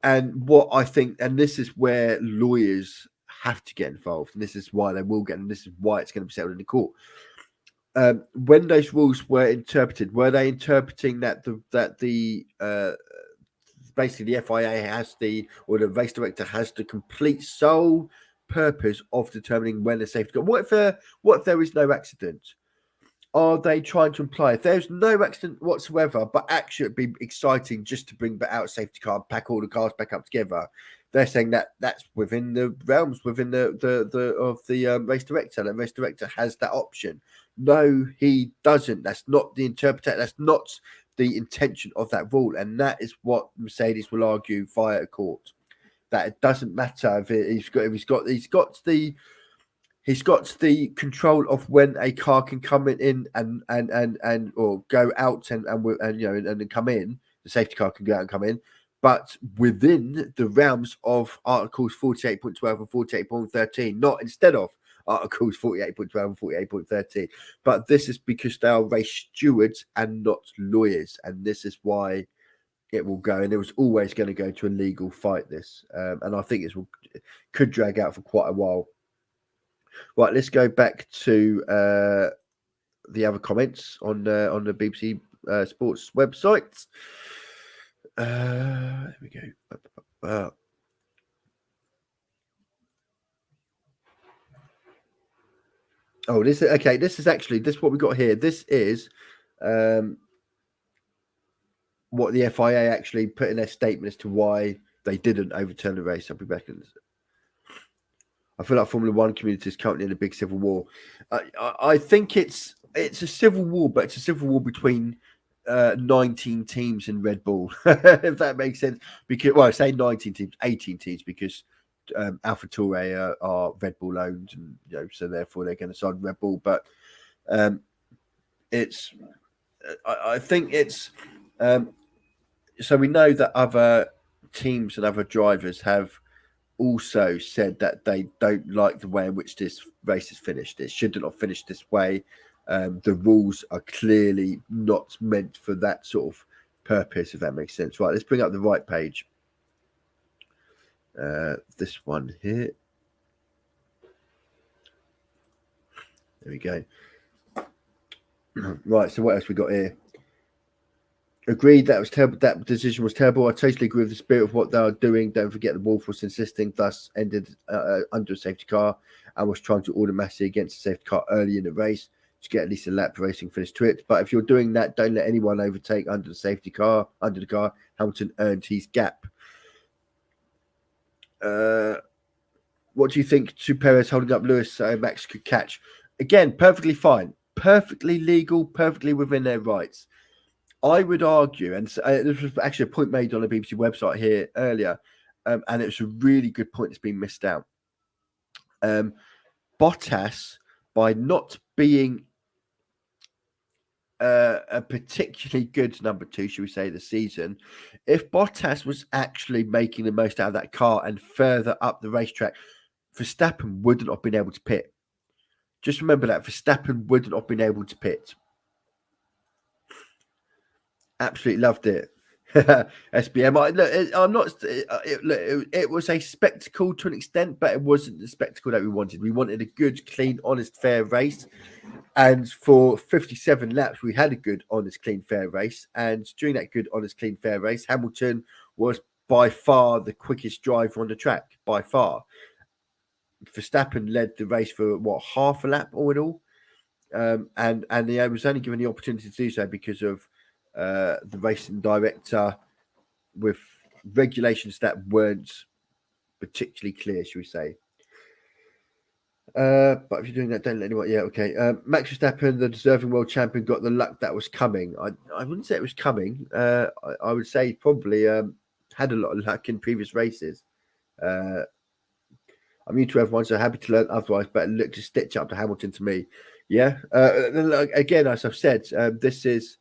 And what I think, and this is where lawyers have to get involved, and this is why they will get, and this is why it's going to be settled in the court. When those rules were interpreted, were they interpreting that basically the FIA has the race director has the complete sole purpose of determining when a safety car? What if there is no accident? Are they trying to imply if there's no accident whatsoever, but actually it'd be exciting just to bring out a safety car, pack all the cars back up together? They're saying that that's within the realms, within the race director. The race director has that option. No, he doesn't. That's not the interpretation. That's not the intention of that rule, and that is what Mercedes will argue via a court. That it doesn't matter if he's got the control of when a car can come in and or go out and come in. The safety car can go out and come in, but within the realms of Articles 48.12 and 48.13, not instead of Articles 48.12 and 48.13. But this is because they are race stewards and not lawyers, and this is why it will go. And it was always going to go to a legal fight. This, and I think it could drag out for quite a while. Right, let's go back to the other comments on the BBC Sports website. There we go. Oh, this is okay. This is what we got here. This is what the FIA actually put in their statement as to why they didn't overturn the race. I'll be back in. I feel like Formula One community is currently in a big civil war. I think it's a civil war, but it's a civil war between 19 teams in Red Bull, if that makes sense. Because, well, I say 19 teams, 18 teams, because AlphaTauri are Red Bull owned, and so therefore they're going to side Red Bull. But it's, I think it's, so we know that other teams and other drivers have also said that they don't like the way in which this race is finished. It should not finish this way. The rules are clearly not meant for that sort of purpose, if that makes sense. Right, let's bring up the right page. This one here. There we go. Right, so what else we got here? Agreed that was terrible. That decision was terrible. I totally agree with the spirit of what they are doing. Don't forget the Wolf was insisting, thus ended under a safety car, and was trying to order Masi against a safety car early in the race to get at least a lap racing finish to it. But if you're doing that, don't let anyone overtake under the car. Hamilton earned his gap. What do you think to Perez holding up Lewis so Max could catch? Again, perfectly fine, perfectly legal, perfectly within their rights. I would argue, and this was actually a point made on the BBC website here earlier, and it was a really good point that's been missed out. Bottas, by not being a particularly good number two, should we say, this season, if Bottas was actually making the most out of that car and further up the racetrack, Verstappen wouldn't have been able to pit. Just remember that Verstappen wouldn't have been able to pit. Absolutely loved it. SBM. I'm not. It was a spectacle to an extent, but it wasn't the spectacle that we wanted. We wanted a good, clean, honest, fair race. And for 57 laps, we had a good, honest, clean, fair race. And during that good, honest, clean, fair race, Hamilton was by far the quickest driver on the track, by far. Verstappen led the race for half a lap all in all, and he was only given the opportunity to do so because of the racing director with regulations that weren't particularly clear, should we say. But if you're doing that, don't let anyone. Yeah, okay. Max Verstappen, the deserving world champion, got the luck that was coming. I wouldn't say it was coming. I would say probably had a lot of luck in previous races. I'm new to everyone, so happy to learn otherwise, but it looked a stitch up to Hamilton to me. Yeah. Again, as I've said, this is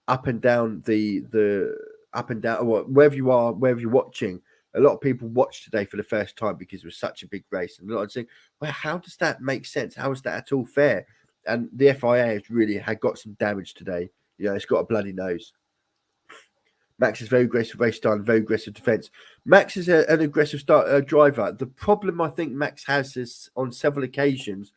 up and down the up and down, wherever you are, wherever you're watching. A lot of people watched today for the first time because it was such a big race, and a lot of saying, "Well, how does that make sense? How is that at all fair?" And the FIA has really got some damage today. It's got a bloody nose. Max is very aggressive race style and very aggressive defense. Max is an aggressive driver. The problem I think Max has is on several occasions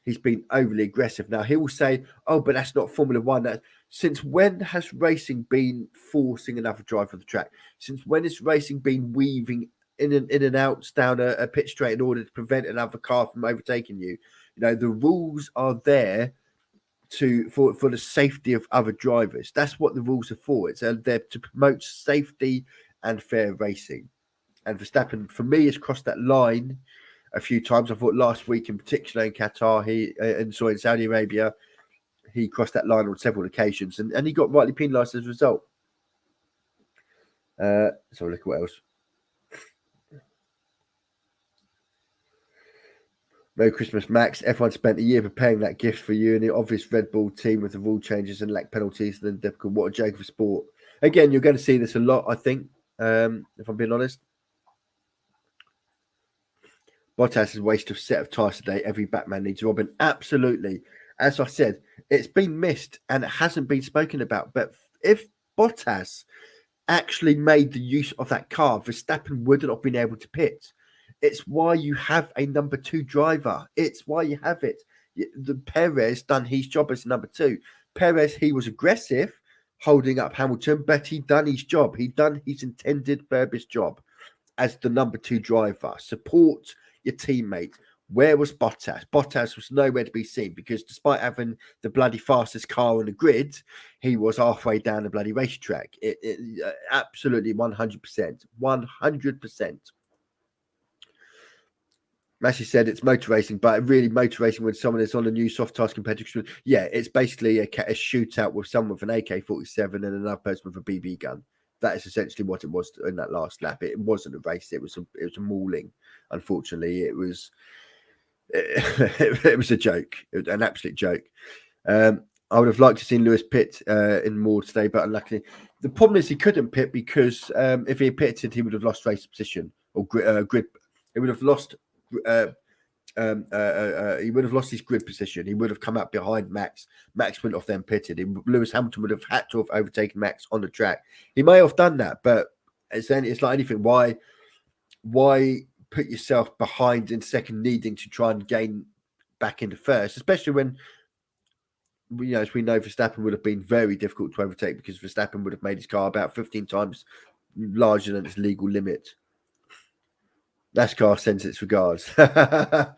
he's been overly aggressive. Now he will say, "Oh, but that's not Formula One." Since when has racing been forcing another driver of the track? Since when has racing been weaving in and out down a pit straight in order to prevent another car from overtaking you? The rules are there for the safety of other drivers. That's what the rules are for. It's there to promote safety and fair racing. And Verstappen, for me, has crossed that line a few times. I thought last week, in particular in Qatar, in Saudi Arabia, he crossed that line on several occasions, and he got rightly penalised as a result. So look at what else. Merry Christmas, Max. Everyone spent a year preparing that gift for you and the obvious Red Bull team with the rule changes and lack penalties. And then typical, what a joke of a sport. Again, you're going to see this a lot, I think, if I'm being honest. Bottas is a waste of set of tyres today. Every Batman needs Robin. Absolutely. As I said, it's been missed and it hasn't been spoken about. But if Bottas actually made the use of that car, Verstappen wouldn't have been able to pit. It's why you have a number two driver. It's why you have it. The Perez done his job as number two. Perez, he was aggressive, holding up Hamilton, but he done his job. He done his intended purpose job as the number two driver. Support your teammate. Where was Bottas? Bottas was nowhere to be seen because despite having the bloody fastest car on the grid, he was halfway down the bloody racetrack. Absolutely 100%. 100%. Masi said it's motor racing, but really motor racing when someone is on a new soft task competition. Yeah, it's basically a shootout with someone with an AK-47 and another person with a BB gun. That is essentially what it was in that last lap. It wasn't a race. It was a mauling. Unfortunately, it was a joke. It was an absolute joke. I would have liked to see Lewis pit in more today, but unluckily, the problem is he couldn't pit because if he had pitted, he would have lost race position or grid. He would have lost. He would have lost his grid position. He would have come up behind Max. Max went off then pitted. Lewis Hamilton would have had to have overtaken Max on the track. He may have done that, but it's like anything. Why put yourself behind in second, needing to try and gain back into first, especially when, as we know, Verstappen would have been very difficult to overtake because Verstappen would have made his car about 15 times larger than its legal limit. NASCAR sends its regards. Got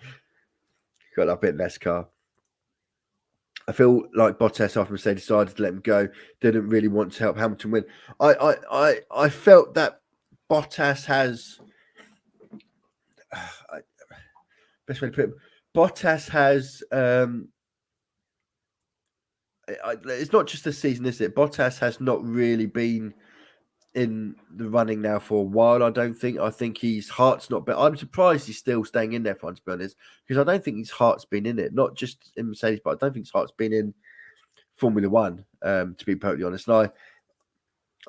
a bit NASCAR. I feel like Bottas, after Mercedes decided to let him go, didn't really want to help Hamilton win. I felt that Bottas has best way to put it. Bottas has it's not just this season, is it? Bottas has not really been in the running now for a while. I think his heart's not been. I'm surprised he's still staying in there, for to be honest, because I don't think his heart's been in it. Not just in Mercedes, but I don't think his heart's been in Formula One. To be perfectly honest, and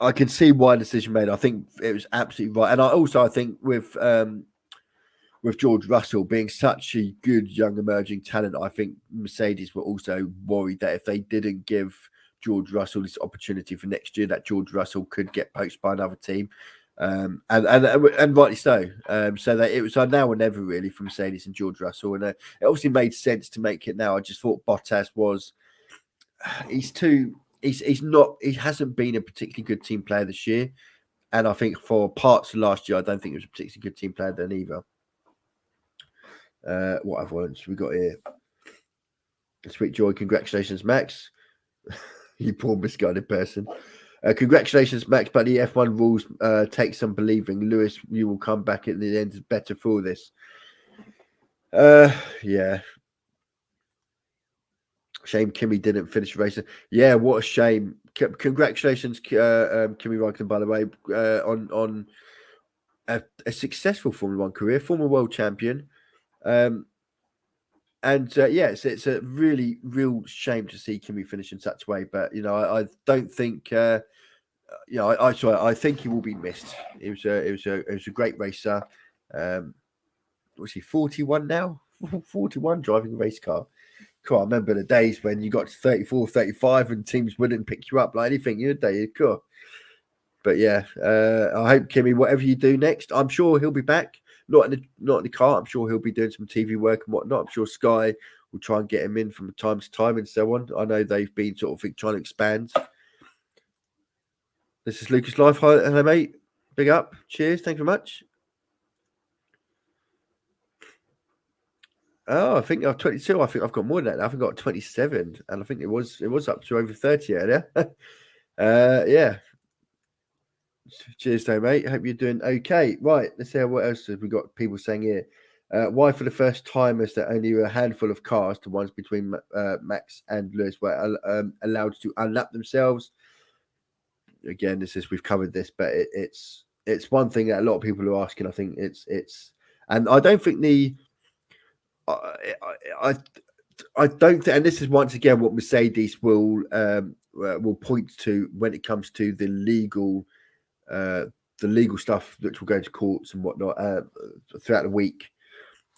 I can see why the decision made. I think it was absolutely right, and I think with George Russell being such a good young emerging talent, I think Mercedes were also worried that if they didn't give George Russell this opportunity for next year, that George Russell could get poached by another team, and rightly so. So that it was now or never really for Mercedes and George Russell, and it obviously made sense to make it now. I just thought Bottas he hasn't been a particularly good team player this year, and I think for parts of last year, I don't think he was a particularly good team player then either. What other ones we got here? Sweet joy, congratulations, Max. You poor misguided person. Congratulations, Max, but the F1 rules take some believing. Lewis, you will come back at the end better for this. Yeah. Shame Kimi didn't finish racing. Yeah, what a shame. Congratulations, Kimi Raikkonen, by the way, on a successful Formula One career, former world champion. It's a really real shame to see Kimi finish in such a way. But I don't think I think he will be missed. It was a great racer. Was he 41 now? 41 driving a race car. Cool. I remember the days when you got to 34, 35 and teams wouldn't pick you up like anything. You'd day, cool. But yeah, I hope Kimi, whatever you do next, I'm sure he'll be back. Not in the car. I'm sure he'll be doing some TV work and whatnot. I'm sure Sky will try and get him in from time to time and so on. I know they've been sort of trying to expand. This is Lucas Live. Hi, hello, mate. Big up. Cheers. Thank you very much. Oh, I think I'm 22. I think I've got more than that. I think I've got 27, and I think it was up to over 30 earlier. Yeah. Cheers, though, mate. Hope you're doing okay. Right, let's see what else have we got. People saying here. Why, for the first time, is there only a handful of cars, the ones between Max and Lewis, were allowed to unlap themselves? Again, we've covered this, but it's one thing that a lot of people are asking. I think it's, and I don't think I don't think, and this is once again what Mercedes will point to when it comes to the legal stuff which will go to courts and whatnot throughout the week.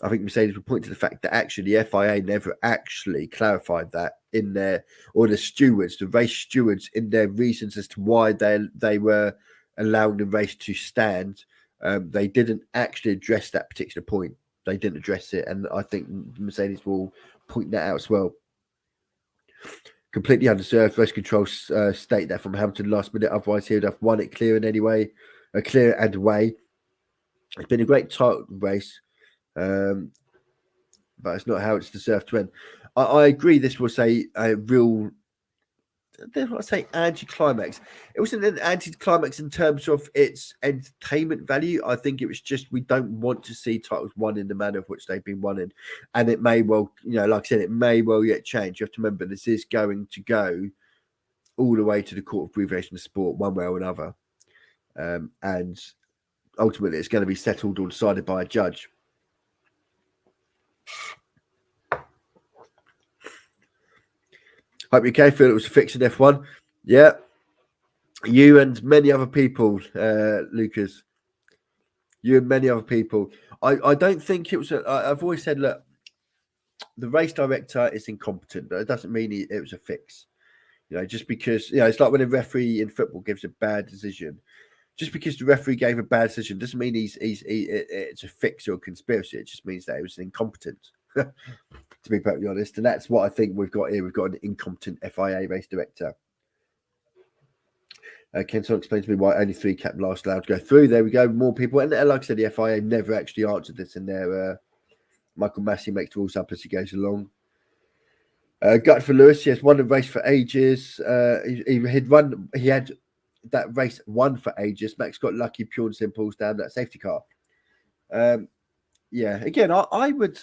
I think Mercedes will point to the fact that actually the FIA never actually clarified that in their, or the race stewards, in their reasons as to why they were allowing the race to stand. They didn't actually address that particular point. They didn't address it, and I think Mercedes will point that out as well. Completely undeserved. Race control state that from Hamilton last minute, otherwise he would have won it clear and away. It's been a great title race. but it's not how it's deserved to end. I agree. This was a real, dare I say, anticlimax. It wasn't an anticlimax in terms of its entertainment value. I think it was just we don't want to see titles won in the manner of which they've been won in, and it may well, like I said, it may well yet change. You have to remember this is going to go all the way to the Court of Abbreviation of Sport, one way or another, and ultimately it's going to be settled or decided by a judge. Hope you okay. Feel it was fixed in F1. Yeah. You and many other people, Lucas. You and many other people. I don't think it was. I've always said, look, the race director is incompetent, but it doesn't mean it was a fix. Just because it's like when a referee in football gives a bad decision. Just because the referee gave a bad decision doesn't mean it's a fix or a conspiracy. It just means that it was incompetent. To be perfectly honest, and that's what I think we've got here. We've got an incompetent FIA race director. Can someone explain to me why only 3 cap last allowed to go through? There we go. More people. And like I said, the FIA never actually answered this in their. Michael Masi makes rules up as he goes along. Gut for Lewis. He has won the race for ages. He had that race won for ages. Max got lucky, pure and simple, down that safety car. Yeah. Again, I would.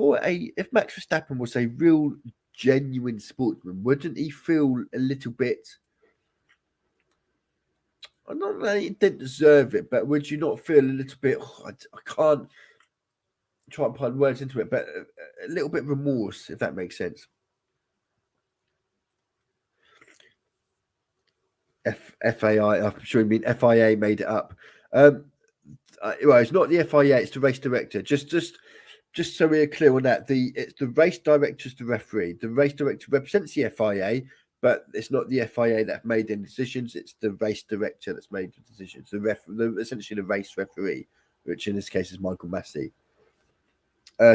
If Max Verstappen was a real genuine sportsman, wouldn't he feel a little bit? I'm not that he didn't deserve it, but would you not feel a little bit? I can't try and put words into it, but a little bit of remorse, if that makes sense. FAI, I'm sure you mean FIA made it up. Well, it's not the FIA; it's the race director. Just so we're clear on that, it's the race director's the referee. The race director represents the FIA, but it's not the FIA that have made any decisions. It's the race director that's made the decisions. Essentially the race referee, which in this case is Michael Masi.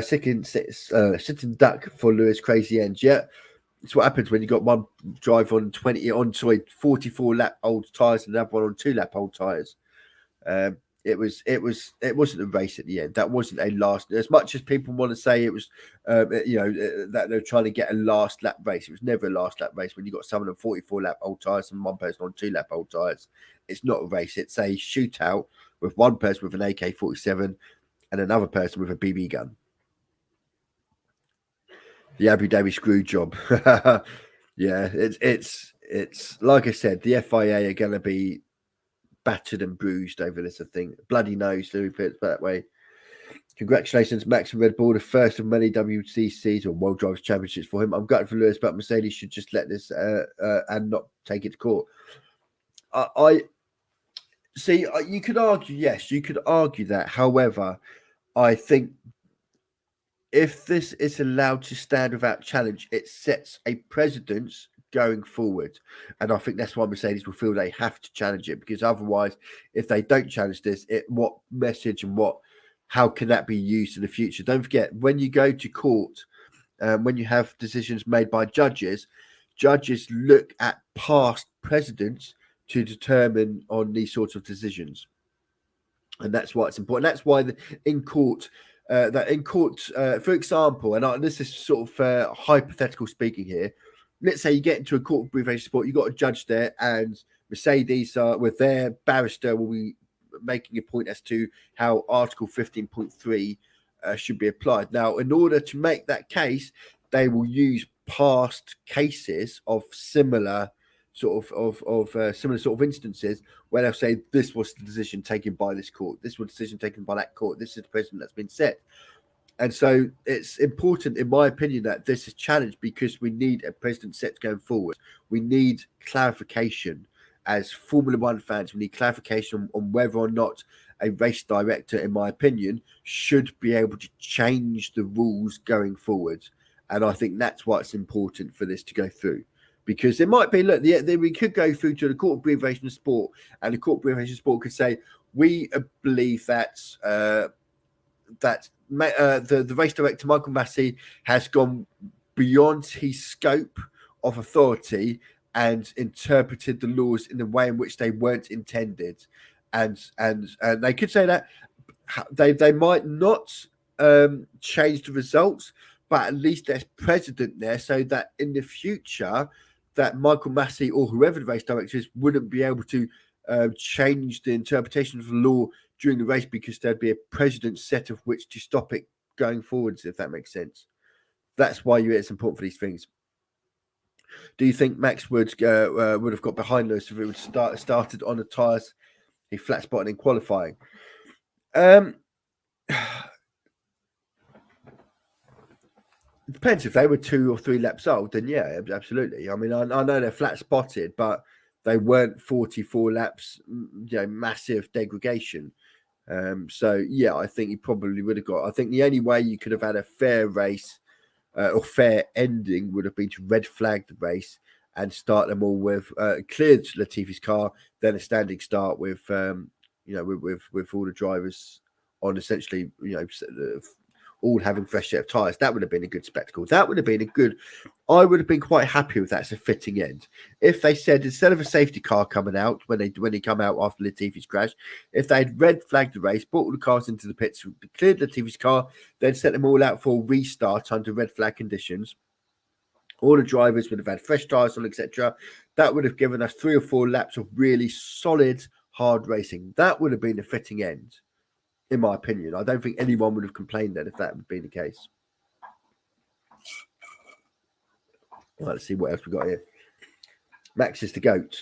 Sitting duck for Lewis crazy ends. Yeah, it's what happens when you got one driver on 44 lap old tyres and another one on 2 lap old tyres. It wasn't a race at the end. That wasn't a last. As much as people want to say it was, that they're trying to get a last lap race. It was never a last lap race when you got someone on 44 lap old tyres and one person on 2 lap old tyres. It's not a race. It's a shootout with one person with an AK-47 and another person with a BB gun. The Abu Dhabi screw job. Yeah, it's like I said, the FIA are going to be battered and bruised over this, I think. Bloody nose, let me put it that way. Congratulations, Max and Red Bull, the first of many WTCs or World Drivers' Championships for him. I'm gutted for Lewis, but Mercedes should just let this and not take it to court. I see, you could argue, yes, you could argue that. However, I think if this is allowed to stand without challenge, it sets a precedence going forward. And I think that's why Mercedes will feel they have to challenge it, because otherwise, if they don't challenge this, what message and how can that be used in the future? Don't forget, when you go to court, when you have decisions made by judges look at past precedents to determine on these sorts of decisions. And that's why it's important. That's why in court, for example, and this is sort of hypothetical speaking here. Let's say you get into a court of abbreviation sport, you've got a judge there, and Mercedes, with their barrister, will be making a point as to how Article 15.3 should be applied. Now, in order to make that case, they will use past cases of similar sort of instances where they'll say this was the decision taken by this court, this was the decision taken by that court, this is the precedent that's been set. And so it's important, in my opinion, that this is challenged because we need a precedent set going forward. We need clarification as Formula One fans. We need clarification on whether or not a race director, in my opinion, should be able to change the rules going forward. And I think that's why it's important for this to go through. Because it might be, we could go through to the Court of Abbreviation of Sport, and the Court of Abbreviation of Sport could say, we believe that the race director, Michael Masi, has gone beyond his scope of authority and interpreted the laws in a way in which they weren't intended. And they could say that. They might not change the results, but at least there's precedent there so that in the future, that Michael Masi or whoever the race director is wouldn't be able to change the interpretation of the law during the race because there'd be a precedent set of which to stop it going forwards, if that makes sense. That's why it's important for these things. Do you think Max would have got behind Lewis if it would started on the tyres he flat spotted in qualifying? It depends. If they were 2 or 3 laps old, then yeah, absolutely. I mean, I know they're flat spotted, but they weren't 44 laps, massive degradation. So yeah, I think he probably would have got. I think the only way you could have had a fair race or fair ending would have been to red flag the race and start them all with cleared Latifi's car, then a standing start with with all the drivers on essentially all having fresh set of tyres. That would have been a good spectacle. That would have been I would have been quite happy with that as a fitting end. If they said instead of a safety car coming out when they come out after Latifi's crash, if they'd red flagged the race, brought all the cars into the pits, cleared Latifi's car, then set them all out for a restart under red flag conditions, all the drivers would have had fresh tyres on, etc. That would have given us 3 or 4 laps of really solid, hard racing. That would have been a fitting end, in my opinion. I don't think anyone would have complained then if that would be the case. Well, let's see what else we got here. Max is the GOAT.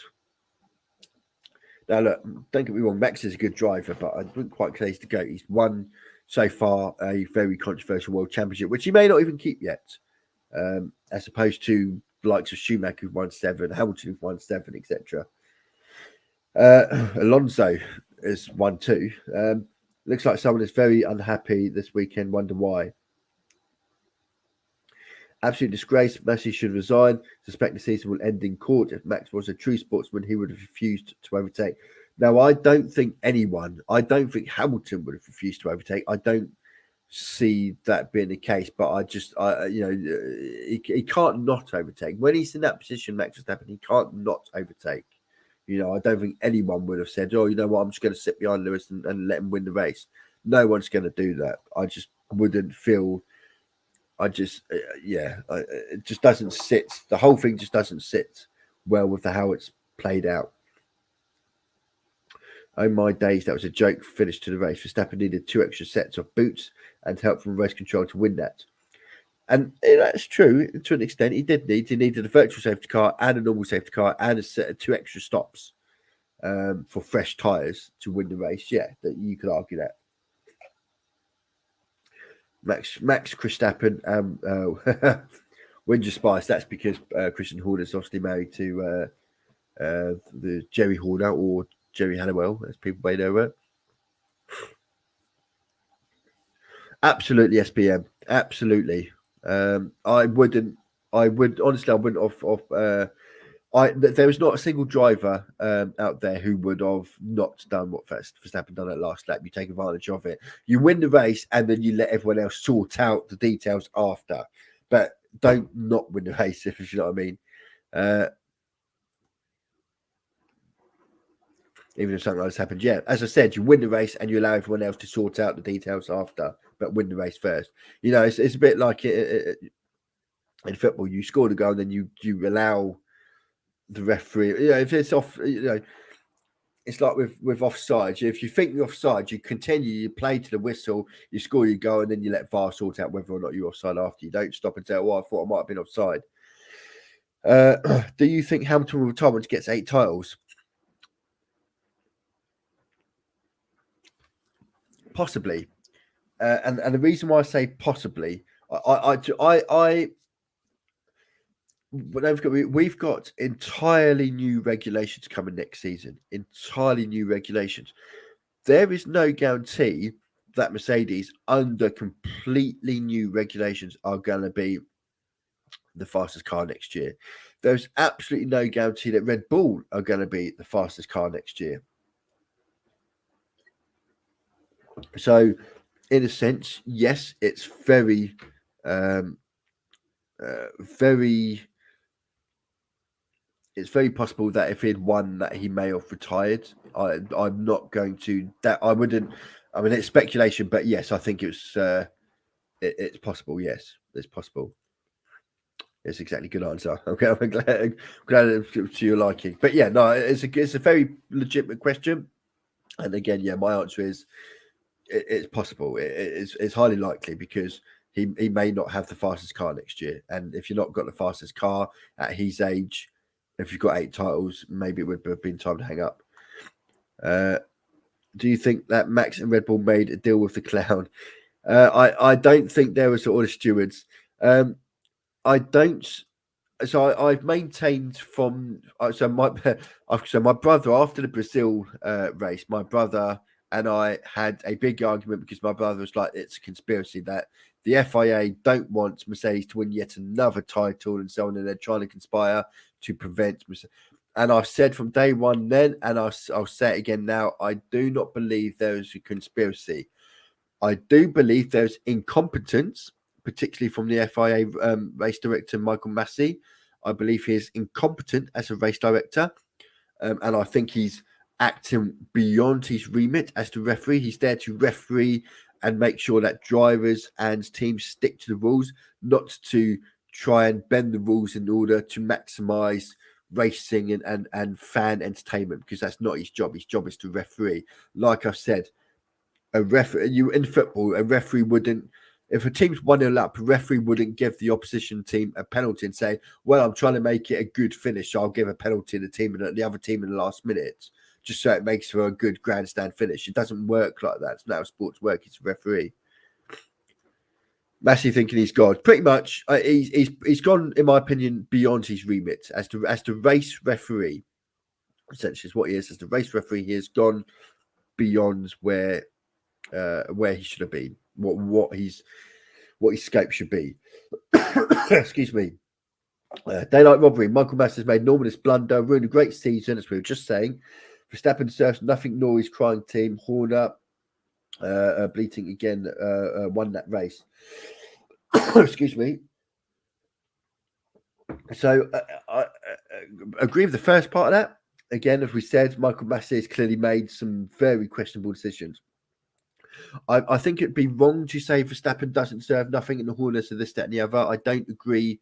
Now, look, don't get me wrong, Max is a good driver, but I wouldn't quite say he's the GOAT. He's won so far a very controversial world championship, which he may not even keep yet, as opposed to the likes of Schumacher, who've won 7, Hamilton, who've won 7, etc. Alonso has won 2. Looks like someone is very unhappy this weekend. Wonder why. Absolute disgrace. Masi should resign. Suspect the season will end in court. If Max was a true sportsman, he would have refused to overtake. Now, I don't think Hamilton would have refused to overtake. I don't see that being the case, but he can't not overtake. When he's in that position, Max Verstappen, he can't not overtake. I don't think anyone would have said, "Oh, you know what? I'm just going to sit behind Lewis and let him win the race." No one's going to do that. I just wouldn't feel. It just doesn't sit. The whole thing just doesn't sit well with how it's played out. Oh my days, that was a joke finish to the race. Verstappen needed 2 extra sets of boots and help from race control to win that. And that's true to an extent. He needed a virtual safety car and a normal safety car and a set of 2 extra stops for fresh tyres to win the race. Yeah, that you could argue that. Max Verstappen Windsor Spice. That's because Christian Horner is obviously married to the Jerry Horner or Jerry Halliwell, as people may know her. Absolutely, SPM. Absolutely. I wouldn't there was not a single driver out there who would have not done what Verstappen done at last lap. You take advantage of it. You win the race and then you let everyone else sort out the details after. But don't not win the race, if you know what I mean. Even if something like this happened. Yeah, as I said, you win the race and you allow everyone else to sort out the details after, but win the race first. It's a bit like in football. You score the goal and then you allow the referee, if it's off, it's like with offside. If you think you're offside, you continue, you play to the whistle, you score your goal, and then you let VAR sort out whether or not you're offside after. You don't stop and say, "Oh, I thought I might have been offside." Do you think Hamilton will retire when he gets 8 titles? Possibly, and the reason why I say possibly, but don't forget, we've got entirely new regulations coming next season. Entirely new regulations. There is no guarantee that Mercedes, under completely new regulations, are going to be the fastest car next year. There's absolutely no guarantee that Red Bull are going to be the fastest car next year. So, in a sense, yes, it's very, it's very possible that if he'd won, that he may have retired. I'm not going to that. I wouldn't. I mean, it's speculation, but yes, I think it was. It's possible. Yes, it's possible. It's exactly good answer. Okay, I'm glad to your liking. But yeah, no, it's a very legitimate question. And again, yeah, my answer is it's possible. It's highly likely because he may not have the fastest car next year. And if you've not got the fastest car at his age, if you've got 8 titles, maybe it would have been time to hang up. Do you think that Max and Red Bull made a deal with the clown? I don't think they were sort of stewards. I don't. So I've maintained from my brother after the Brazil race, my brother and I had a big argument because my brother was like, it's a conspiracy that the FIA don't want Mercedes to win yet another title and so on, and they're trying to conspire to prevent. And I've said from day one then, and I'll say it again now, I do not believe there is a conspiracy. I do believe there's incompetence, particularly from the FIA race director, Michael Masi. I believe he is incompetent as a race director, and I think he's acting beyond his remit as the referee. He's there to referee and make sure that drivers and teams stick to the rules, not to try and bend the rules in order to maximize racing and fan entertainment, because that's not his job. His job is to referee. Like I've said, in football, a referee wouldn't, if a team's 1-0 up, a referee wouldn't give the opposition team a penalty and say, well, I'm trying to make it a good finish, so I'll give a penalty to the other team in the last minute, just so it makes for a good grandstand finish. It doesn't work like that. It's not how sports work. It's a referee. Massey thinking he's gone. Pretty much, he's gone, in my opinion, beyond his remit as the race referee. Essentially, is what he is as the race referee. He has gone beyond where he should have been, what his scope should be. Excuse me. Daylight robbery. Michael Masi has made enormous blunder, ruined a great season, as we were just saying. Verstappen serves nothing nor his crying team. Horner, bleating again, won that race. Excuse me. So I agree with the first part of that. Again, as we said, Michael Masi has clearly made some very questionable decisions. I think it'd be wrong to say Verstappen doesn't serve nothing in the Horner to this, that, and the other. I don't agree.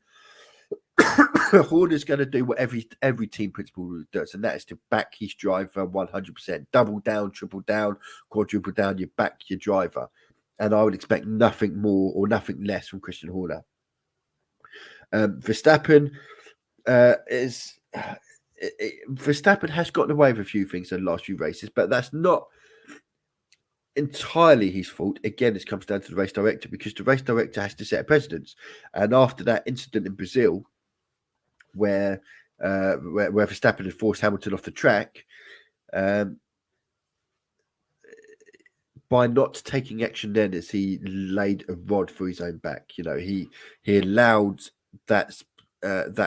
Horner's going to do what every team principal does, and that is to back his driver 100%. Double down, triple down, quadruple down. You back your driver, and I would expect nothing more or nothing less from Christian Horner. Verstappen Verstappen has gotten away with a few things in the last few races, but that's not entirely his fault. Again, this comes down to the race director, because the race director has to set a precedence. And after that incident in Brazil, where Verstappen had forced Hamilton off the track, by not taking action then, as he laid a rod for his own back. You know, he allowed that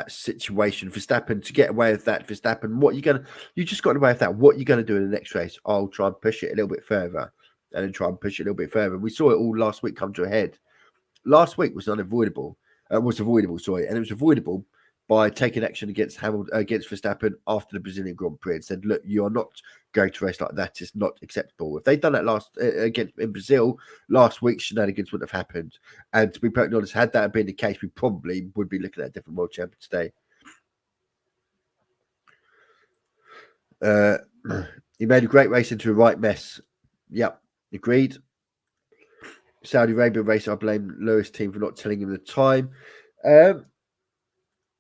situation, Verstappen, to get away with that. Verstappen, you just got away with that. What are you going to do in the next race? I'll try and push it a little bit further, and then try and push it a little bit further. We saw it all last week come to a head. Last week was avoidable, and it was avoidable by taking action against Verstappen after the Brazilian Grand Prix, and said, look, you are not going to race like that. It's not acceptable. If they'd done that in Brazil last week, shenanigans wouldn't have happened. And to be perfectly honest, had that been the case, we probably would be looking at a different world champion today. He made a great race into a right mess. Yep, agreed. Saudi Arabia race, I blame Lewis' team for not telling him the time.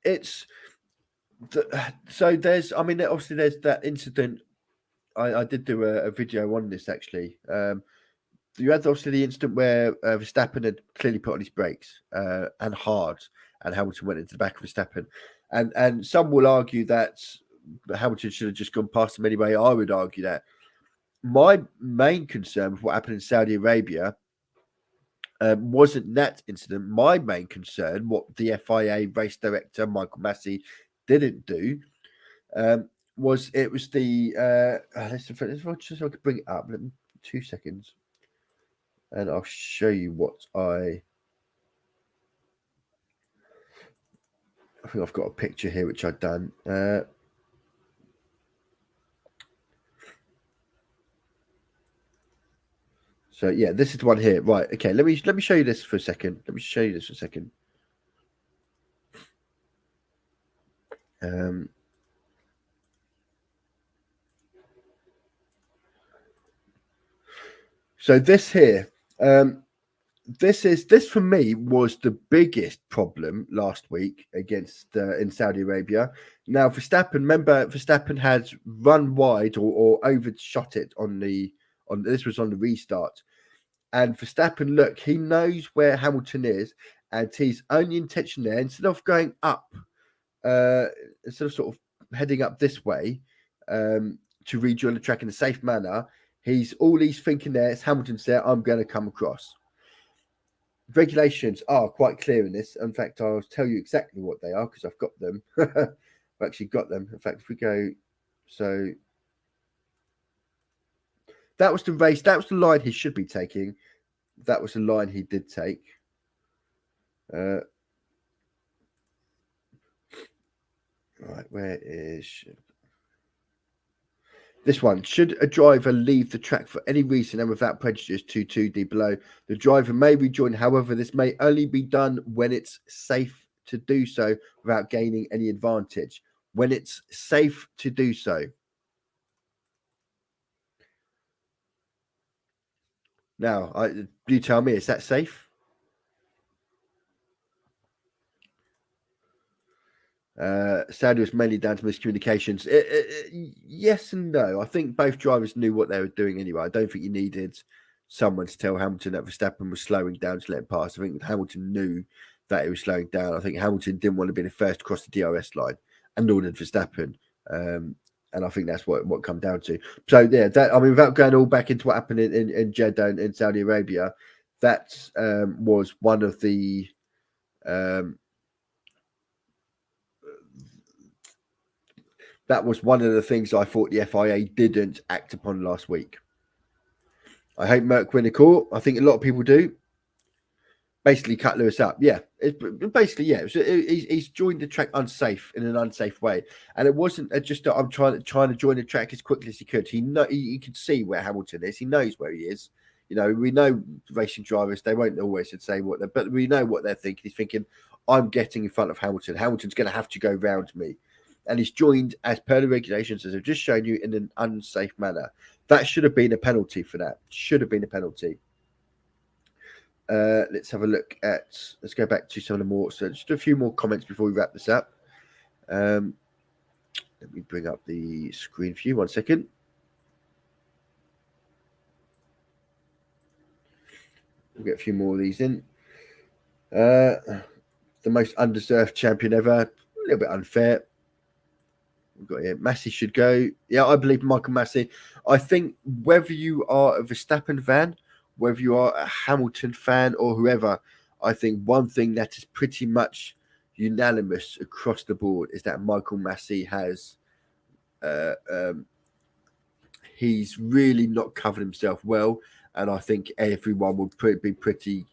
Obviously there's that incident. I did do a video on this, actually. You had obviously the incident where Verstappen had clearly put on his brakes and hard, and Hamilton went into the back of Verstappen. And some will argue that Hamilton should have just gone past him anyway. I would argue that. My main concern with what happened in Saudi Arabia wasn't that incident. My main concern, what the FIA race director, Michael Masi, didn't do, was the let's just bring it up. Let me 2 seconds, and I'll show you what I think I've got a picture here which I've done. So yeah, this is the one here. Right. Okay. Let me show you this for a second. Let me show you this for a second. So this here, this for me was the biggest problem last week against in Saudi Arabia. Now Verstappen had run wide or overshot it on this was on the restart, and Verstappen, look, he knows where Hamilton is, and his only intention there, instead of going up, instead of sort of heading up this way to rejoin the track in a safe manner, he's thinking there is Hamilton's there. I'm going to come across. Regulations are quite clear in this. In fact, I'll tell you exactly what they are because I've got them. I've actually got them. In fact, if we go, so that was the race. That was the line he should be taking. That was the line he did take. Right, where is this one? Should a driver leave the track for any reason and without prejudice to 2D below, the driver may rejoin. However, this may only be done when it's safe to do so without gaining any advantage. When it's safe to do so. Now, you tell me, is that safe? Sadly, was mainly down to miscommunications. Yes and no. I think both drivers knew what they were doing anyway. I don't think you needed someone to tell Hamilton that Verstappen was slowing down to let him pass. I think Hamilton knew that he was slowing down. I think Hamilton didn't want to be the first to cross the DRS line, and nor did Verstappen. And I think that's what come down to. So yeah, without going all back into what happened in Jeddah and in Saudi Arabia, that was one of the that was one of the things I thought the FIA didn't act upon last week. I hope Merck win the court. I think a lot of people do. Basically, cut Lewis up. Yeah, he's joined the track unsafe in an unsafe way, and it wasn't just that I'm trying to join the track as quickly as he could. He could see where Hamilton is. He knows where he is. You know, we know racing drivers, they won't always say but we know what they're thinking. He's thinking, I'm getting in front of Hamilton. Hamilton's going to have to go round me. And he's joined, as per the regulations, as I've just shown you, in an unsafe manner. That should have been a penalty for that. Should have been a penalty. Let's have a look at, let's go back to some of the more, so just a few more comments before we wrap this up. Let me bring up the screen for you, 1 second. We'll get a few more of these in. The most undeserved champion ever, a little bit unfair. We've got here, Masi should go. Yeah, I believe Michael Masi. I think whether you are a Verstappen fan, whether you are a Hamilton fan or whoever, I think one thing that is pretty much unanimous across the board is that Michael Masi has he's really not covered himself well, and I think everyone would be pretty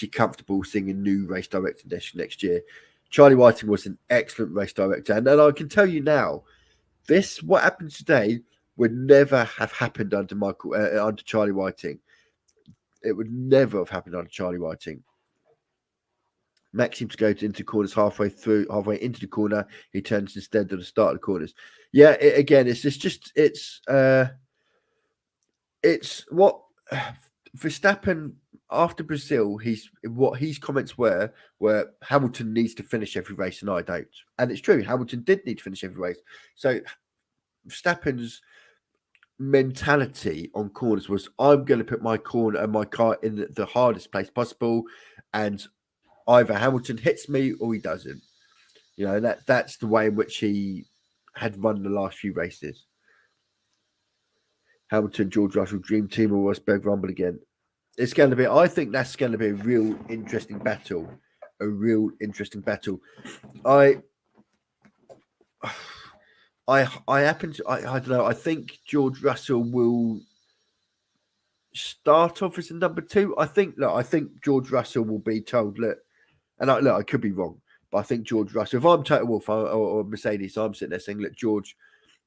comfortable seeing a new race director next year. Charlie Whiting was an excellent race director, and I can tell you now, what happened today would never have happened under Charlie Whiting. It would never have happened under Charlie Whiting. Max seems to go into corners halfway into the corner. He turns instead to the start of the corners. Yeah, it's what Verstappen after Brazil. His comments were Hamilton needs to finish every race and I don't, and it's true. Hamilton did need to finish every race. So Verstappen's mentality on corners was, I'm going to put my car in the hardest place possible, and either Hamilton hits me or he doesn't. You know, that's the way in which he had run the last few races. Hamilton, George Russell, Dream Team, or Rosberg Rumble again. I think that's going to be a real interesting battle. I don't know. I think George Russell will start off as a number 2. I think George Russell will be told, I could be wrong, but I think George Russell, if I'm Toto Wolff or Mercedes, I'm sitting there saying, look, George,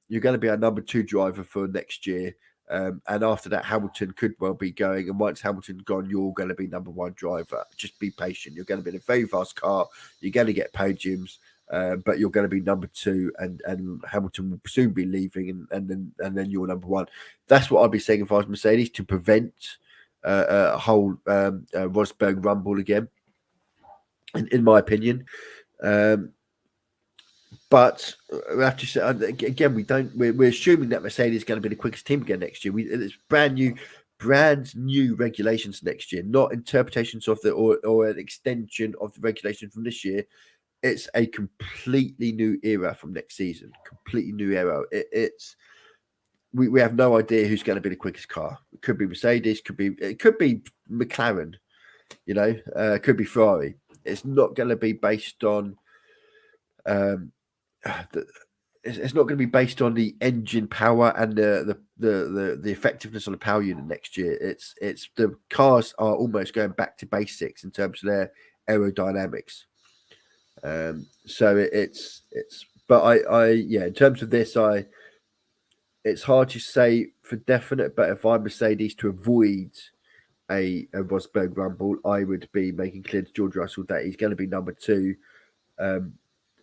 you're going to be our number 2 driver for next year. And after that, Hamilton could well be going. And once Hamilton's gone, you're going to be number one driver. Just be patient. You're going to be in a very fast car. You're going to get podiums, but you're going to be number two, and Hamilton will soon be leaving, and then you're number one. That's what I'd be saying if I was Mercedes, to prevent a whole Rosberg rumble again, in my opinion. But we have to say again, we're assuming that Mercedes is going to be the quickest team again next year. It's brand new regulations next year, not interpretations of or an extension of the regulations from this year. It's a completely new era from next season. Completely new era. We have no idea who's going to be the quickest car. It could be Mercedes. It could be McLaren. It could be Ferrari. It's not going to be based on. It's not going to be based on the engine power and the effectiveness on the power unit next year. It's the cars are almost going back to basics in terms of their aerodynamics. So it's but I in terms of this, it's hard to say for definite, but if I'm Mercedes, to avoid a Rosberg rumble, I would be making clear to George Russell that he's going to be number two.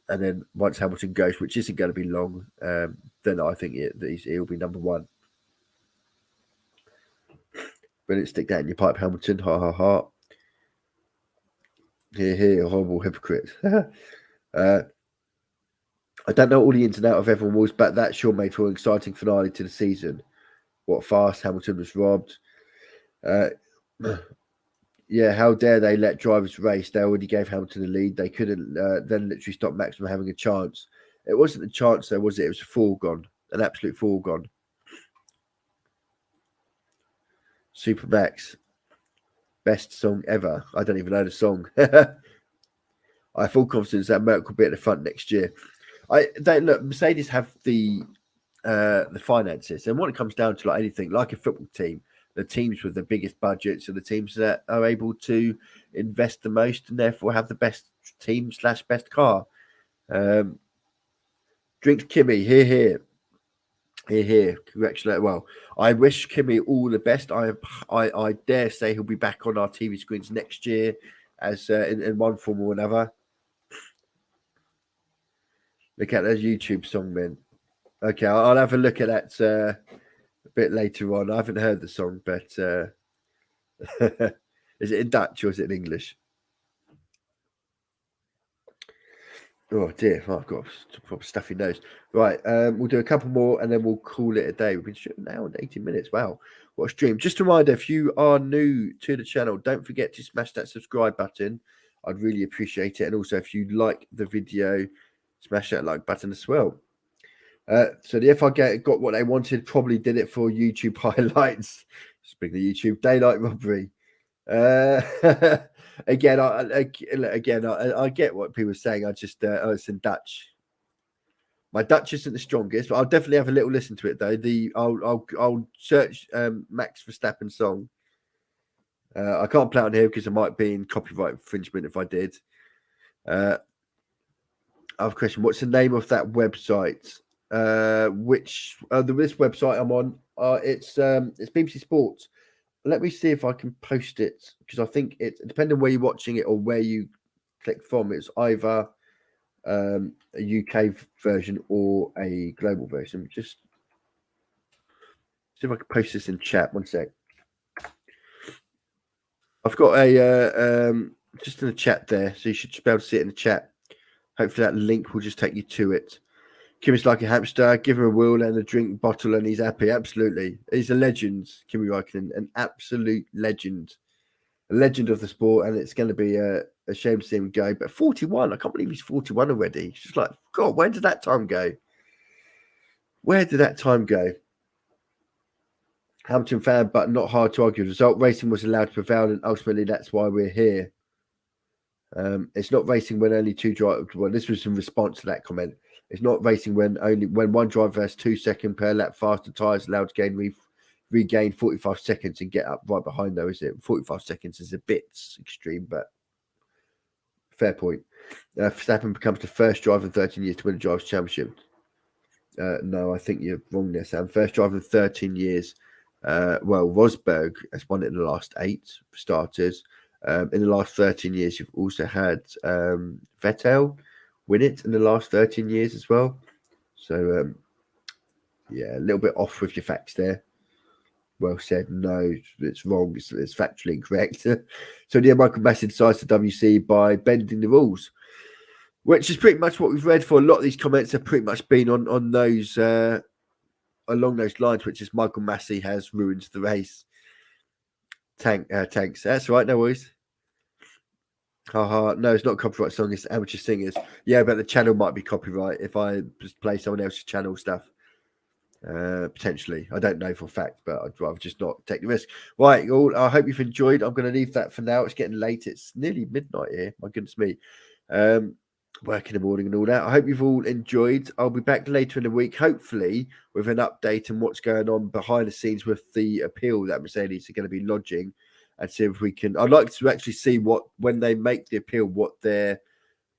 And then once Hamilton goes, which isn't going to be long, then I think he'll be number one. Brilliant, stick that in your pipe, Hamilton. Ha ha ha. Here, horrible hypocrite. I don't know all the ins and outs of everyone was, but that sure made for an exciting finale to the season. What fast Hamilton was robbed. Yeah, how dare they let drivers race? They already gave Hamilton the lead. They couldn't then literally stop Max from having a chance. It wasn't a chance, though, was it? It was a foregone, an absolute foregone. Super Max, best song ever. I don't even know the song. I have full confidence that Merck will be at the front next year. Look, Mercedes have the finances, and when it comes down to like anything, like a football team, the teams with the biggest budgets are the teams that are able to invest the most and therefore have the best team / best car. Drinks Kimmy, here. Congratulate. Well, I wish Kimmy all the best. I dare say he'll be back on our TV screens next year, as in one form or another. Look at that YouTube song, man. Okay, I'll have a look at that a bit later on. I haven't heard the song, but is it in Dutch or is it in English? Oh dear, I've got a proper stuffy nose. Right, we'll do a couple more and then we'll call it a day. We've been shooting now in 18 minutes. Wow, what a stream. Just a reminder, if you are new to the channel, don't forget to smash that subscribe button. I'd really appreciate it. And also, if you like the video, smash that like button as well. So the FI got what they wanted, probably did it for YouTube highlights. Speaking of YouTube, daylight robbery. Again, I get what people are saying. I just it's in Dutch. My Dutch isn't the strongest, but I'll definitely have a little listen to it though. I'll search Max Verstappen song. I can't play it on here because I might be in copyright infringement if I did. I have a question. What's the name of that website? This website I'm on? It's BBC Sports. Let me see if I can post it, because I think depending on where you're watching it or where you click from, it's either a UK version or a global version. Just see if I can post this in chat. One sec. I've got a just in the chat there, so you should just be able to see it in the chat. Hopefully that link will just take you to it. Kimi's like a hamster. Give him a wheel and a drink bottle, and he's happy. Absolutely, he's a legend. Kimi Räikkönen, an absolute legend, a legend of the sport. And it's going to be a shame to see him go. But 41, I can't believe he's 41 already. It's just like, God, where did that time go? Where did that time go? Hamilton fan, but not hard to argue. The result, racing was allowed to prevail, and ultimately that's why we're here. It's not racing when only two drivers. Well, this was in response to that comment. It's not racing when one driver has 2 seconds per lap faster tyres allowed to regain 45 seconds and get up right behind, though, is it? 45 seconds is a bit extreme, but fair point. Verstappen becomes the first driver in 13 years to win a Drivers' Championship. No, I think you're wrong there, Sam. First driver in 13 years Well, Rosberg has won it in the last 8 starters. In the last 13 years, you've also had Vettel win it in the last 13 years as well. So, yeah, a little bit off with your facts there. Well said. No, it's wrong. It's factually incorrect. So, yeah, Michael Masi decides to WC by bending the rules, which is pretty much what we've read for a lot of these comments. Have pretty much been on those along those lines, which is Michael Masi has ruined the race. Tanks. That's right. No worries. Haha. No, it's not a copyright song. It's amateur singers. Yeah, but the channel might be copyright if I just play someone else's channel stuff. Potentially, I don't know for a fact, but I'd rather just not take the risk. Right, all. I hope you've enjoyed. I'm going to leave that for now. It's getting late. It's nearly midnight here. My goodness me. Work in the morning and all that. I hope you've all enjoyed. I'll be back later in the week, hopefully, with an update on what's going on behind the scenes with the appeal that Mercedes are going to be lodging, and see if we can. I'd like to actually see what, when they make the appeal, what they'll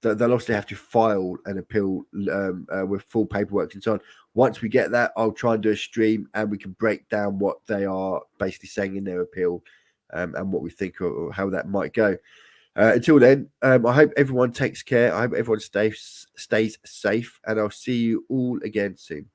obviously have to file an appeal with full paperwork and so on. Once we get that, I'll try and do a stream and we can break down what they are basically saying in their appeal, and what we think or how that might go. Until then, I hope everyone takes care. I hope everyone stays safe, and I'll see you all again soon.